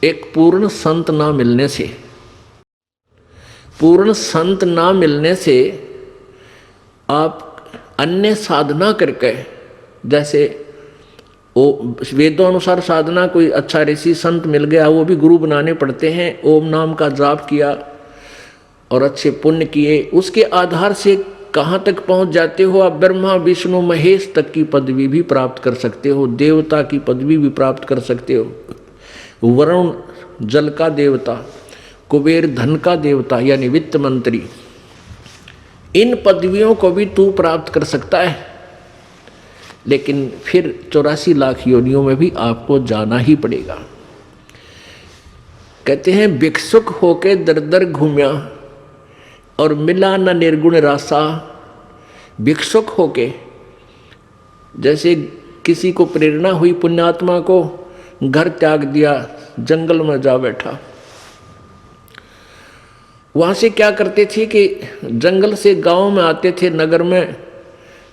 एक पूर्ण संत ना मिलने से, पूर्ण संत ना मिलने से आप अन्य साधना करके, जैसे वो वेदों अनुसार साधना, कोई अच्छा ऋषि संत मिल गया, वो भी गुरु बनाने पड़ते हैं। ओम नाम का जाप किया और अच्छे पुण्य किए, उसके आधार से कहाँ तक पहुँच जाते हो आप? ब्रह्मा विष्णु महेश तक की पदवी भी प्राप्त कर सकते हो, देवता की पदवी भी प्राप्त कर सकते हो। वरुण जल का देवता, कुबेर धन का देवता यानी वित्त मंत्री, इन पदवियों को भी तू प्राप्त कर सकता है। लेकिन फिर 84 लाख योनियों में भी आपको जाना ही पड़ेगा। कहते हैं भिक्षुक होके दर दर घूमिया और मिला न निर्गुण रासा। भिक्षुक होके, जैसे किसी को प्रेरणा हुई पुण्यात्मा को, घर त्याग दिया, जंगल में जा बैठा। वहाँ से क्या करते थे कि जंगल से गांव में आते थे, नगर में,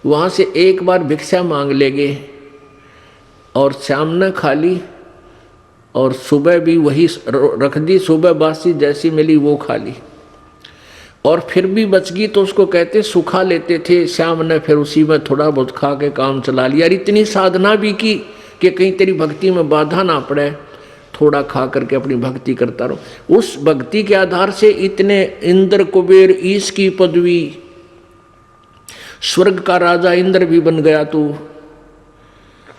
वहाँ से एक बार भिक्षा मांग लेंगे और शाम न खा ली, और सुबह भी वही रख दी, सुबह बासी जैसी मिली वो खा ली, और फिर भी बच गई तो उसको कहते सुखा लेते थे। शाम ने फिर उसी में थोड़ा बहुत खा के काम चला लिया। इतनी साधना भी की कि कहीं तेरी भक्ति में बाधा ना पड़े, थोड़ा खा करके अपनी भक्ति करता रहो। उस भक्ति के आधार से इतने इंद्र कुबेर ईश की पदवी, स्वर्ग का राजा इंद्र भी बन गया तू।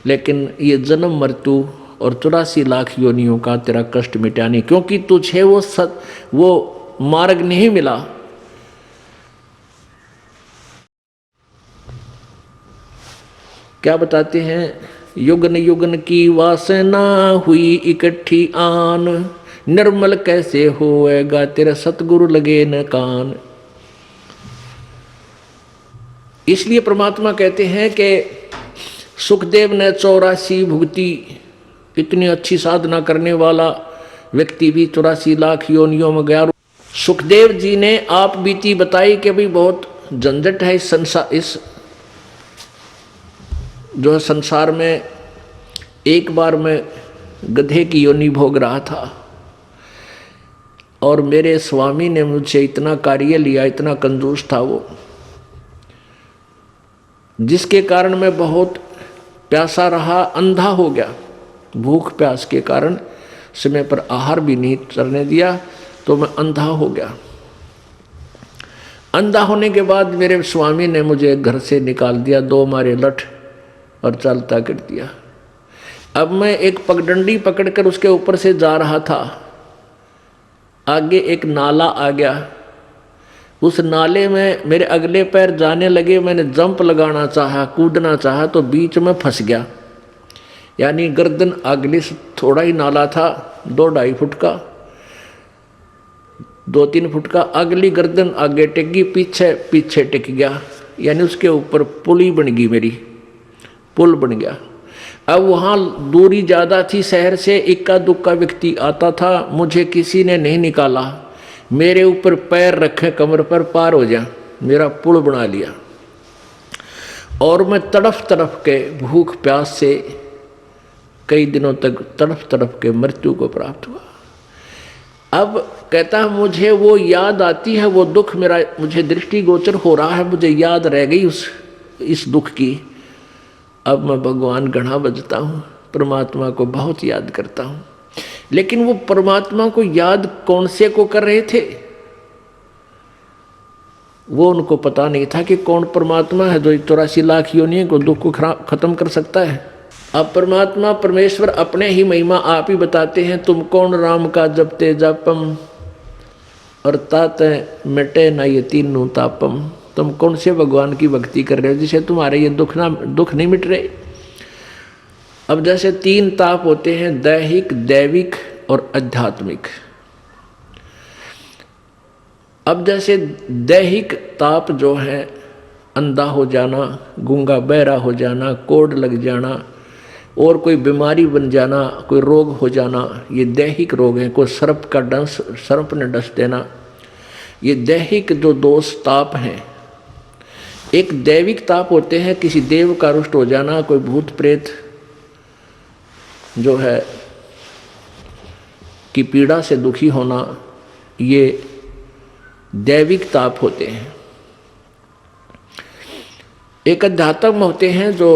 लेकिन ये जन्म मृत्यु और 84 लाख योनियों का तेरा कष्ट मिटा नहीं, क्योंकि तुझे वो मार्ग नहीं मिला। क्या बताते हैं? युगन युगन की वासना हुई इकट्ठी आन, निर्मल कैसे होएगा तेरा सतगुरु लगे न कान। इसलिए परमात्मा कहते हैं कि सुखदेव ने 84 भुगती, इतनी अच्छी साधना करने वाला व्यक्ति भी 84 लाख योनियों में गया। सुखदेव जी ने आप बीती बताई कि भाई बहुत झंझट है इस संसार, इस जो है संसार में। एक बार मैं गधे की योनि भोग रहा था और मेरे स्वामी ने मुझसे इतना कार्य लिया, इतना कंजूस था वो, जिसके कारण मैं बहुत प्यासा रहा, अंधा हो गया। भूख प्यास के कारण समय पर आहार भी नहीं करने दिया, तो मैं अंधा हो गया। अंधा होने के बाद मेरे स्वामी ने मुझे घर से निकाल दिया, 2 मारे लठ और चलता कर दिया। अब मैं एक पगडंडी पकड़कर उसके ऊपर से जा रहा था। आगे एक नाला आ गया, उस नाले में मेरे अगले पैर जाने लगे। मैंने जंप लगाना चाहा, कूदना चाहा तो बीच में फंस गया। यानी गर्दन अगले से थोड़ा ही नाला था, 2-2.5 फुट का, 2-3 फुट का। अगली गर्दन आगे टिक गई, पीछे टिक गया। यानी उसके ऊपर पुली बन गई, मेरी पुल बन गया। अब वहाँ दूरी ज़्यादा थी शहर से, इक्का दुक्का व्यक्ति आता था, मुझे किसी ने नहीं निकाला। मेरे ऊपर पैर रखे कमर पर, पार हो जा, मेरा पुल बना लिया। और मैं तड़फ तड़फ के भूख प्यास से कई दिनों तक तड़फ तड़फ के मृत्यु को प्राप्त हुआ। अब कहता है मुझे वो याद आती है, वो दुख मेरा मुझे दृष्टिगोचर हो रहा है, मुझे याद रह गई इस दुख की। अब मैं भगवान घड़ा बजता हूँ, परमात्मा को बहुत याद करता हूँ। लेकिन वो परमात्मा को याद कौन से को कर रहे थे? वो उनको पता नहीं था कि कौन परमात्मा है जो 84 लाख योनियों को दुख को खत्म कर सकता है। अब परमात्मा परमेश्वर अपने ही महिमा आप ही बताते हैं। तुम कौन राम का जपते जापम और ताते मिटे ना ये तीनों तापम। तुम कौन से भगवान की भक्ति कर रहे हो जिसे तुम्हारे ये दुख नहीं मिट रहे। अब जैसे 3 ताप होते हैं, दैहिक, दैविक और आध्यात्मिक। अब जैसे दैहिक ताप जो है, अंधा हो जाना, गूंगा बहरा हो जाना, कोढ़ लग जाना और कोई बीमारी बन जाना, कोई रोग हो जाना, ये दैहिक रोग हैं। कोई सर्प ने डस देना, ये दैहिक जो दोष ताप हैं। एक दैविक ताप होते हैं, किसी देव का रुष्ट हो जाना, कोई भूत प्रेत जो है की पीड़ा से दुखी होना, ये दैविक ताप होते हैं। एक अध्यात्म होते हैं जो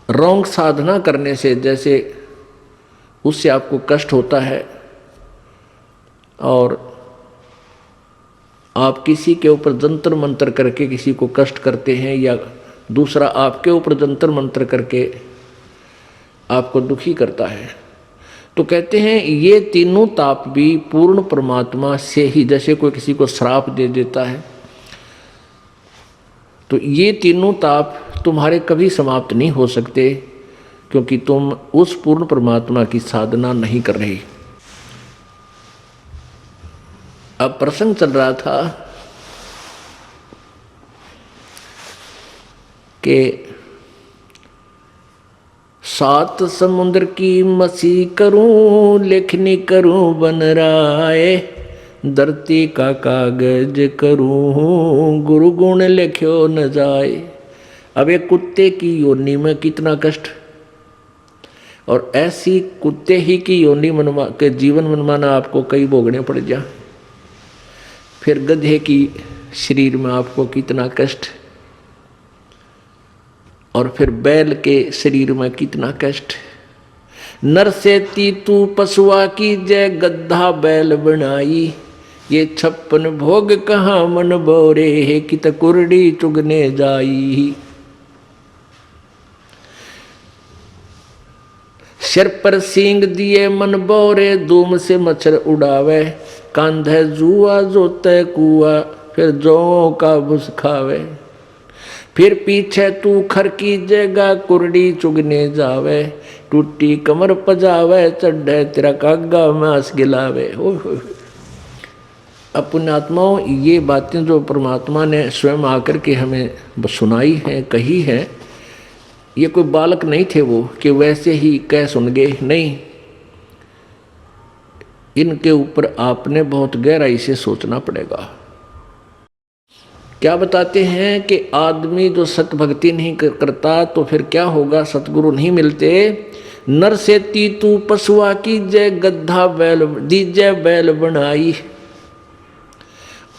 रॉन्ग साधना करने से, जैसे उससे आपको कष्ट होता है और आप किसी के ऊपर जंतर मंतर करके किसी को कष्ट करते हैं, या दूसरा आपके ऊपर जंतर मंतर करके आपको दुखी करता है। तो कहते हैं ये तीनों ताप भी पूर्ण परमात्मा से ही, जैसे कोई किसी को श्राप दे देता है, तो ये तीनों ताप तुम्हारे कभी समाप्त नहीं हो सकते, क्योंकि तुम उस पूर्ण परमात्मा की साधना नहीं कर रहे। अब प्रसंग चल रहा था कि 7 समुद्र की मसी करूं, लेखनी करूं बन राय, धरती का कागज करूं, गुरु गुण लिख्यो न जाए। अब एक कुत्ते की योनि में कितना कष्ट, और ऐसी कुत्ते ही की योनि के जीवन मनमाना आपको कई भोगने पड़ जा। फिर गधे की शरीर में आपको कितना कष्ट, और फिर बैल के शरीर में कितना कष्ट। नर से तू पशुआ की जय, गद्धा बैल बनाई, ये 56 भोग कहाँ मन बोरे है, कित कुरड़ी चुगने जाई। सिर पर सींग दिए मन बोरे, धूम से मच्छर उड़ावे, कांधे जुआ जोते कुआ, फिर जौ का भुस खावे। फिर पीछे तू खर की जगह, कुरड़ी चुगने जावे, टूटी कमर पजावे, चढ़े तेरा कागा मांस गिलावे। अब पुण्यात्माओं, ये बातें जो परमात्मा ने स्वयं आकर के हमें सुनाई हैं, कही है, ये कोई बालक नहीं थे वो कि वैसे ही कह सुन गए, नहीं। इनके ऊपर आपने बहुत गहराई से सोचना पड़ेगा। क्या बताते हैं कि आदमी जो सत भक्ति नहीं करता तो फिर क्या होगा, सतगुरु नहीं मिलते। नर से तू पशुआ की जय, गद्धा बैल दीजय बैल बनाई,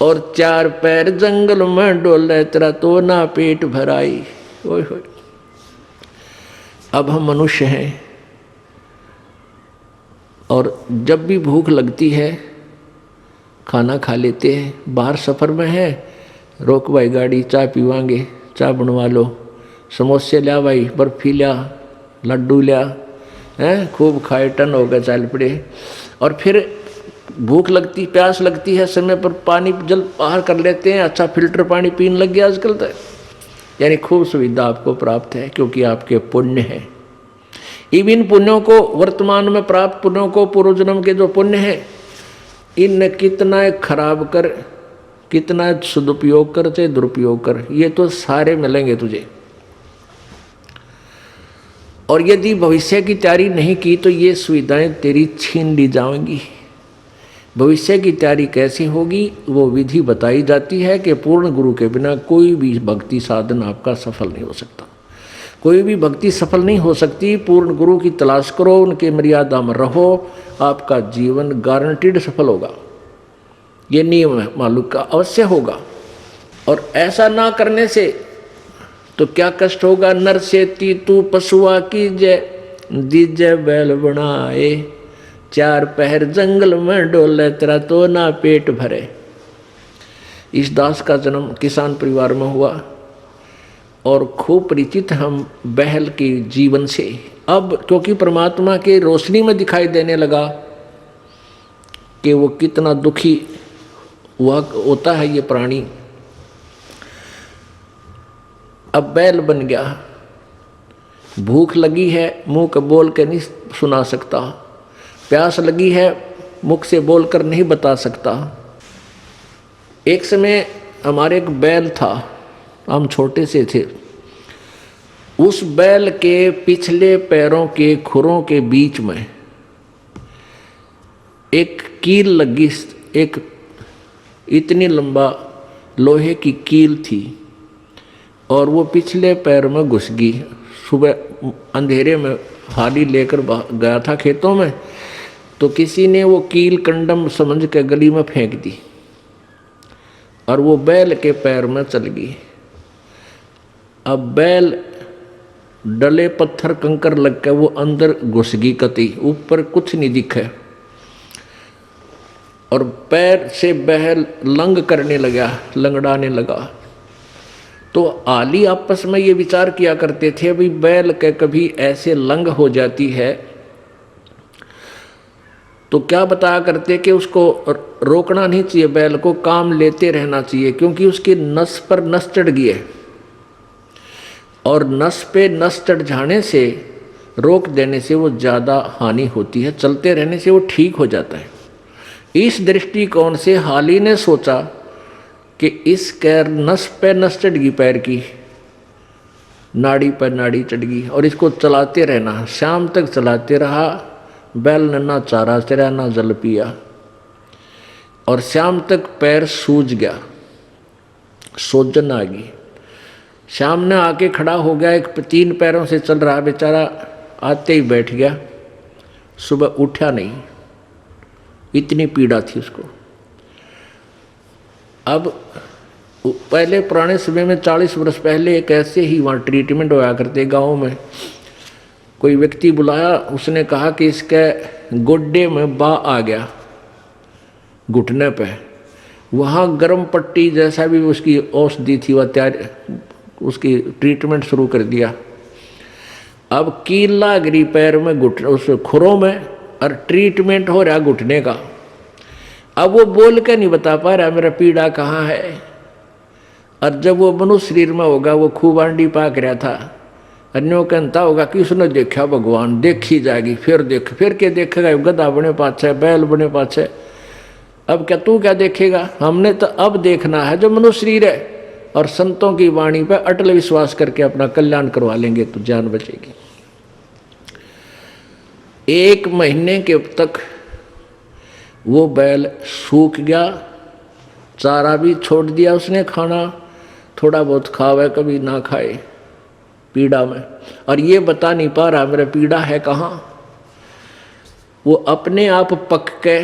और 4 पैर जंगल में डोले, तेरा तो ना पेट भराई। ओए होए, अब हम मनुष्य हैं, और जब भी भूख लगती है खाना खा लेते हैं। बाहर सफ़र में है, रोक भाई गाड़ी, चाय पीवांगे, चाय बनवा लो, समोसे लिया भाई, बर्फी लिया, लड्डू लिया, हैं खूब खाए, टन हो गए, चल पड़े। और फिर भूख लगती, प्यास लगती है, समय पर पानी जल बाहर कर लेते हैं, अच्छा फिल्टर पानी पीने लग गया आजकल तो। यानी खूब सुविधा आपको प्राप्त है क्योंकि आपके पुण्य है। इन पुण्यों को, वर्तमान में प्राप्त पुण्यों को, पूर्व जन्म के जो पुण्य है, इन कितना खराब कर, कितना सदुपयोग कर चाहे दुरुपयोग कर, ये तो सारे मिलेंगे तुझे। और यदि भविष्य की तैयारी नहीं की तो ये सुविधाएं तेरी छीन ली जाएंगी। भविष्य की तैयारी कैसे होगी, वो विधि बताई जाती है कि पूर्ण गुरु के बिना कोई भी भक्ति साधन आपका सफल नहीं हो सकता। कोई भी भक्ति सफल नहीं हो सकती। पूर्ण गुरु की तलाश करो, उनके मर्यादा में रहो, आपका जीवन गारंटीड सफल होगा। ये नियम है, मालूम का अवश्य होगा। और ऐसा ना करने से तो क्या कष्ट होगा। नर से तू पशुआ की जय, दीजय बैल बनाए, चार पहर जंगल में डोले, तेरा तो ना पेट भरे। इस दास का जन्म किसान परिवार में हुआ और खूब परिचित हम बहल के जीवन से। अब क्योंकि परमात्मा के रोशनी में दिखाई देने लगा कि वो कितना दुखी हुआ होता है ये प्राणी। अब बैल बन गया, भूख लगी है, मुंह का बोल के नहीं सुना सकता, प्यास लगी है, मुख से बोलकर नहीं बता सकता। एक समय हमारे एक बैल था, हम छोटे से थे। उस बैल के पिछले पैरों के खुरों के बीच में एक कील लगी, एक इतनी लंबा लोहे की कील थी और वो पिछले पैर में घुस गई। सुबह अंधेरे में हाली लेकर गया था खेतों में, तो किसी ने वो कील कंडम समझ के गली में फेंक दी और वो बैल के पैर में चल गई। अब बैल डले पत्थर कंकर लग के वो अंदर घुस गई, कती ऊपर कुछ नहीं दिखे और पैर से बैल लंग करने लगा, लंगड़ाने लगा। तो आली आपस में ये विचार किया करते थे, भाई बैल के कभी ऐसे लंग हो जाती है तो क्या बताया करते कि उसको रोकना नहीं चाहिए, बैल को काम लेते रहना चाहिए, क्योंकि उसकी नस पर नस चढ़ गई है और नस पे नस चढ़ जाने से, रोक देने से वो ज़्यादा हानि होती है, चलते रहने से वो ठीक हो जाता है। इस दृष्टिकोण से हाली ने सोचा कि इस कैर नस पे नस चढ़ गई, पैर की नाड़ी पर नाड़ी चढ़ गई और इसको चलाते रहना। शाम तक चलाते रहा, बैल ने ना चारा चरा ना जल पिया और शाम तक पैर सूज गया, सोजन आ गई। शाम ने आके खड़ा हो गया, एक 3 पैरों से चल रहा बेचारा, आते ही बैठ गया, सुबह उठा नहीं, इतनी पीड़ा थी उसको। अब पहले पुराने समय में 40 वर्ष पहले एक ऐसे ही वहाँ ट्रीटमेंट होया करते गाँव में। कोई व्यक्ति बुलाया, उसने कहा कि इसके गोड्डे में बा आ गया घुटने पे, वहाँ गर्म पट्टी जैसा भी उसकी औषधि थी वह तैयार, उसकी ट्रीटमेंट शुरू कर दिया। अब कीला गिरी पैर में, घुटने उस खुरों में, और ट्रीटमेंट हो रहा घुटने का। अब वो बोल के नहीं बता पा रहा मेरा पीड़ा कहाँ है। और जब वो मनुष्य शरीर में होगा, वो खूब आंडी पाक रहा था, अन्यों कहता होगा कि उसने देखा भगवान, देखी जाएगी, फिर देख, फिर क्या देखेगा, गधा बने पाछे, बैल बने पाछे। अब क्या तू क्या देखेगा, हमने तो अब देखना है जो मनुष्य शरीर है, और संतों की वाणी पर अटल विश्वास करके अपना कल्याण करवा लेंगे तो जान बचेगी। 1 महीने के तक वो बैल सूख गया, चारा भी छोड़ दिया उसने, खाना थोड़ा बहुत खावे कभी ना खाए, पीड़ा में। और ये बता नहीं पा रहा मेरा पीड़ा है कहाँ। वो अपने आप पक के,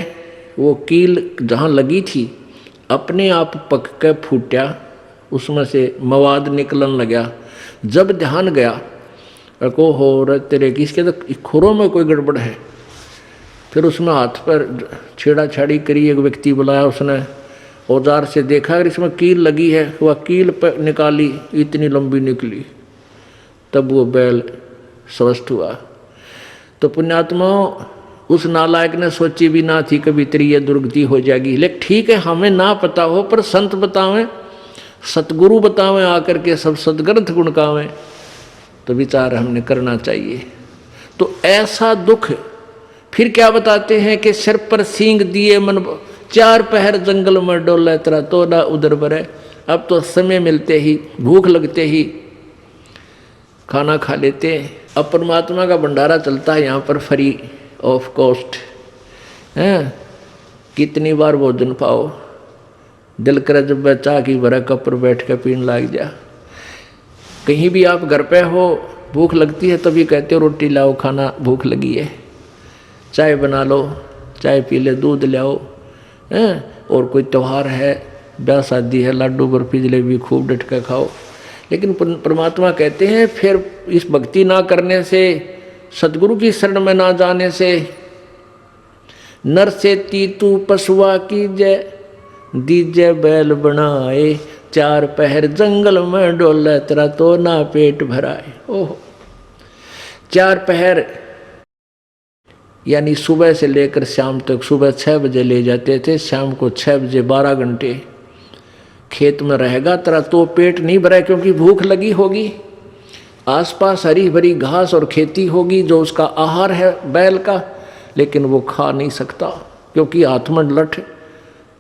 वो कील जहाँ लगी थी अपने आप पक के फूटा, उसमें से मवाद निकलन लगा। जब ध्यान गया को हो रहा तेरे किसके तो खुरों में कोई गड़बड़ है, फिर उसमें हाथ पर छेड़ा छाड़ी करी, एक व्यक्ति बुलाया, उसने औजार से देखा अगर इसमें कील लगी है, वह कील पर निकाली, इतनी लंबी निकली, तब वो बैल स्वस्थ हुआ। तो पुण्यात्माओं, उस नालायक ने सोची भी ना थी कभी तेरी ये दुर्गति हो जाएगी। लेकिन ठीक है, हमें ना पता हो पर संत बतावें, सतगुरु बतावें आकर के, सब सदग्रंथ गुणगावें, तो विचार हमने करना चाहिए। तो ऐसा दुख फिर क्या बताते हैं कि सिर पर सींग दिए मन, 4 पहर जंगल में डोला तेरा तो ना उधर बरे। अब तो समय मिलते ही, भूख लगते ही खाना खा लेते हैं। अब परमात्मा का भंडारा चलता है यहाँ पर फ्री ऑफ कॉस्ट है। कितनी बार भोजन पाओ, दिल करे जब वह चाह की भरा कप पर बैठ कर पीने लग जा। कहीं भी आप घर पे हो, भूख लगती है तभी कहते हो रोटी लाओ, खाना भूख लगी है, चाय बना लो, चाय पी ले, दूध लाओ हैं। और कोई त्यौहार है, ब्याह शादी है, लाडू बर्फी जलेबी खूब डट कर खाओ। लेकिन परमात्मा कहते हैं फिर इस भक्ति ना करने से, सदगुरु की शरण में ना जाने से, नर से तीतू पशुआ की जय, दीजे बैल बनाए, 4 पहर जंगल में डोले तेरा तो ना पेट भराए। ओह, 4 पहर यानी सुबह से लेकर शाम तक, सुबह 6 बजे ले जाते थे, शाम को 6 बजे, 12 घंटे खेत में रहेगा तेरा तो पेट नहीं भरा, क्योंकि भूख लगी होगी। आसपास हरी भरी घास और खेती होगी जो उसका आहार है बैल का, लेकिन वो खा नहीं सकता, क्योंकि हाथ में लठ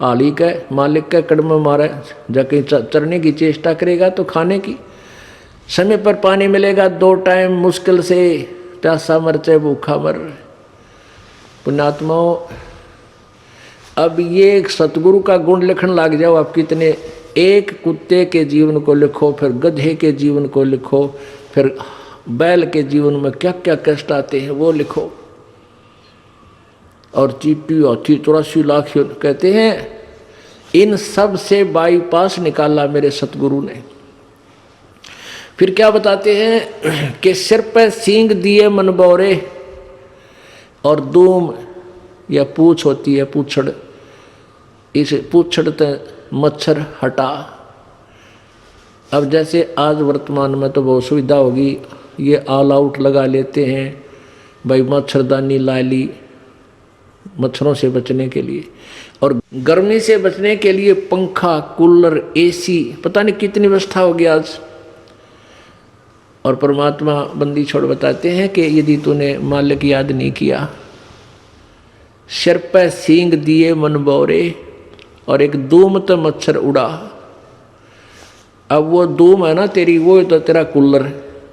आली के मालिक के कड़म मारे, जाके चरने की चेष्टा करेगा तो खाने की। समय पर पानी मिलेगा 2 टाइम मुश्किल से, प्यासा मर चाहे भूखा मर। पुण्यात्माओं, अब ये सतगुरु का गुण लिखने लग जाओ आप कितने। एक कुत्ते के जीवन को लिखो, फिर गधे के जीवन को लिखो, फिर बैल के जीवन में क्या क्या कष्ट आते हैं वो लिखो। और चीटी हाथी 84 लाख कहते हैं, इन सब से बाईपास निकाला मेरे सतगुरु ने। फिर क्या बताते हैं कि सिर पर सींग दिए मन बौरे, और दूम या पूछ होती है, पूछड़, इस पूछड़ ते मच्छर हटा। अब जैसे आज वर्तमान में तो बहुत सुविधा होगी, ये ऑल आउट लगा लेते हैं भाई, मच्छरदानी ला ली मच्छरों से बचने के लिए, और गर्मी से बचने के लिए पंखा, कूलर, एसी, पता नहीं कितनी व्यवस्था होगी आज। और परमात्मा बंदी छोड़ बताते हैं कि यदि तूने मालिक याद नहीं किया, सिर पे सींग दिए मन बौरे, और एक धूम तो मच्छर उड़ा। अब वो धूम है ना तेरी, वो तो तेरा कूलर,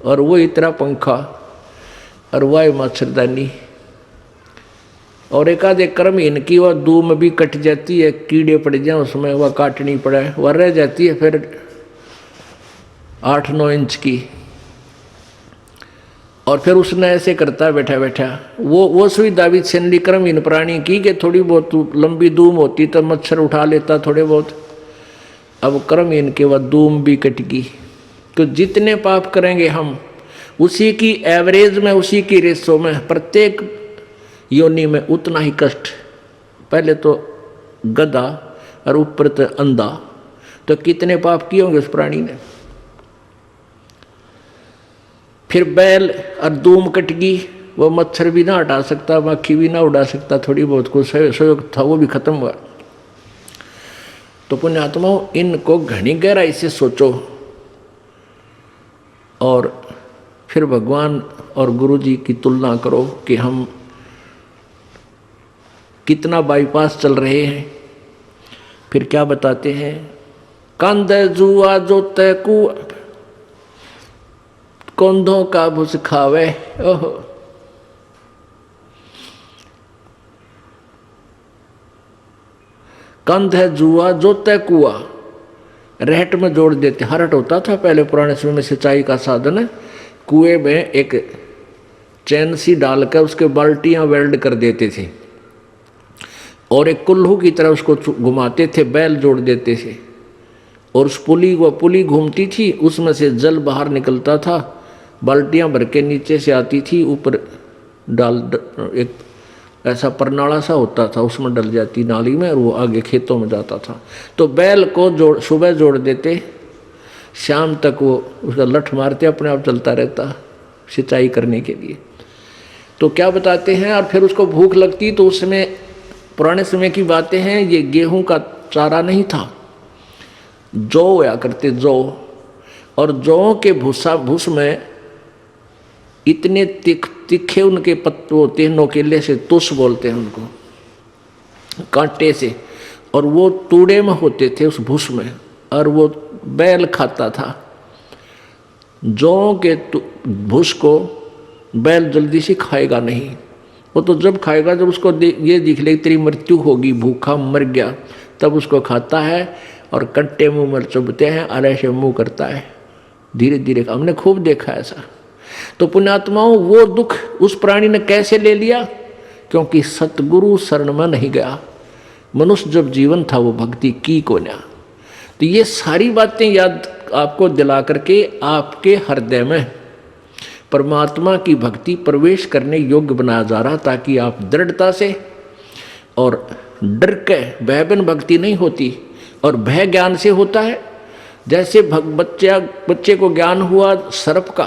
और वो ही तेरा पंखा, और वह मच्छरदानी। और एक आधे कर्म इनकी वह धूम भी कट जाती है, कीड़े पड़ जाए उसमें, वह काटनी पड़े, वह रह जाती है फिर 8-9 इंच की। और फिर उसने ऐसे करता बैठा बैठा, वो सुविधा भी छंदी कर्म इन प्राणी की कि थोड़ी बहुत लंबी धूम होती तो मच्छर उठा लेता थोड़े बहुत। अब कर्म इनके वह धूम भी कट गई। तो जितने पाप करेंगे हम, उसी की एवरेज में, उसी की रेशो में, प्रत्येक योनि में उतना ही कष्ट। पहले तो गधा और ऊपर तो अंधा, तो कितने पाप किए होंगे उस प्राणी ने। फिर बैल और धूम कट गई, वो मच्छर भी ना हटा सकता, मक्खी भी ना उड़ा सकता, थोड़ी बहुत कुछ सहयोग था वो भी खत्म हुआ। तो पुण्यात्माओं, इनको घनी गहराई से सोचो और फिर भगवान और गुरु जी की तुलना करो कि हम कितना बाईपास चल रहे हैं। फिर क्या बताते हैं, कंध जुआ जोते कुआ, कौंधों का भुस खावे। ओहो, कंध है जुआ जोते कुआ, रहट में जोड़ देते। हरट होता था पहले पुराने समय में सिंचाई का साधन, कुएं में एक चैन सी डालकर उसके बाल्टियां वेल्ड कर देते थे, और एक कुल्लू की तरह उसको घुमाते थे, बैल जोड़ देते थे, और उस पुली घूमती थी, उसमें से जल बाहर निकलता था, बाल्टियां भर के नीचे से आती थी, ऊपर डाल एक ऐसा परनाला सा होता था, उसमें डल जाती नाली में और वो आगे खेतों में जाता था। तो बैल को सुबह जोड़ देते, शाम तक वो उसका लठ मारते, अपने आप चलता रहता सिंचाई करने के लिए। तो क्या बताते हैं, और फिर उसको भूख लगती तो उसमें पुराने समय की बातें हैं, ये गेहूं का चारा नहीं था, जौ होया करते जौ, और जौ के भूस में इतने तीखे उनके पत्ते होते हैं, नोकेले से, तुस बोलते हैं उनको, कांटे से, और वो तूड़े में होते थे उस भूस में, और वो बैल खाता था। जौ के भूस को बैल जल्दी से खाएगा नहीं, वो तो जब खाएगा जब उसको ये दिख ले तेरी मृत्यु होगी, भूखा मर गया, तब उसको खाता है, और कट्टे मुंह में चुभते हैं, और ऐसे मुंह करता है धीरे धीरे। हमने खूब देखा ऐसा। तो पुण्यात्माओं, वो दुख उस प्राणी ने कैसे ले लिया? क्योंकि सतगुरु शरण में नहीं गया। मनुष्य जब जीवन था वो भक्ति की को ना। तो ये सारी बातें याद आपको दिला करके आपके हृदय में परमात्मा की भक्ति प्रवेश करने योग्य बनाया जा रहा, ताकि आप दृढ़ता से, और डर के भय बिन भक्ति नहीं होती, और भय ज्ञान से होता है। जैसे बच्चे को ज्ञान हुआ सर्प का,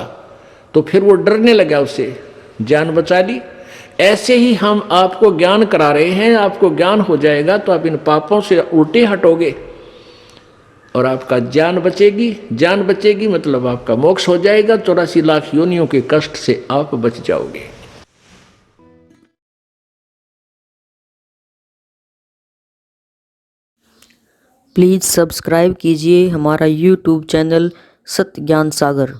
तो फिर वो डरने लगा, उससे जान बचा ली। ऐसे ही हम आपको ज्ञान करा रहे हैं, आपको ज्ञान हो जाएगा तो आप इन पापों से उल्टे हटोगे और आपका जान बचेगी। जान बचेगी मतलब आपका मोक्ष हो जाएगा, 84 लाख योनियों के कष्ट से आप बच जाओगे। प्लीज़ सब्सक्राइब कीजिए हमारा यूट्यूब चैनल सत्य ज्ञान सागर।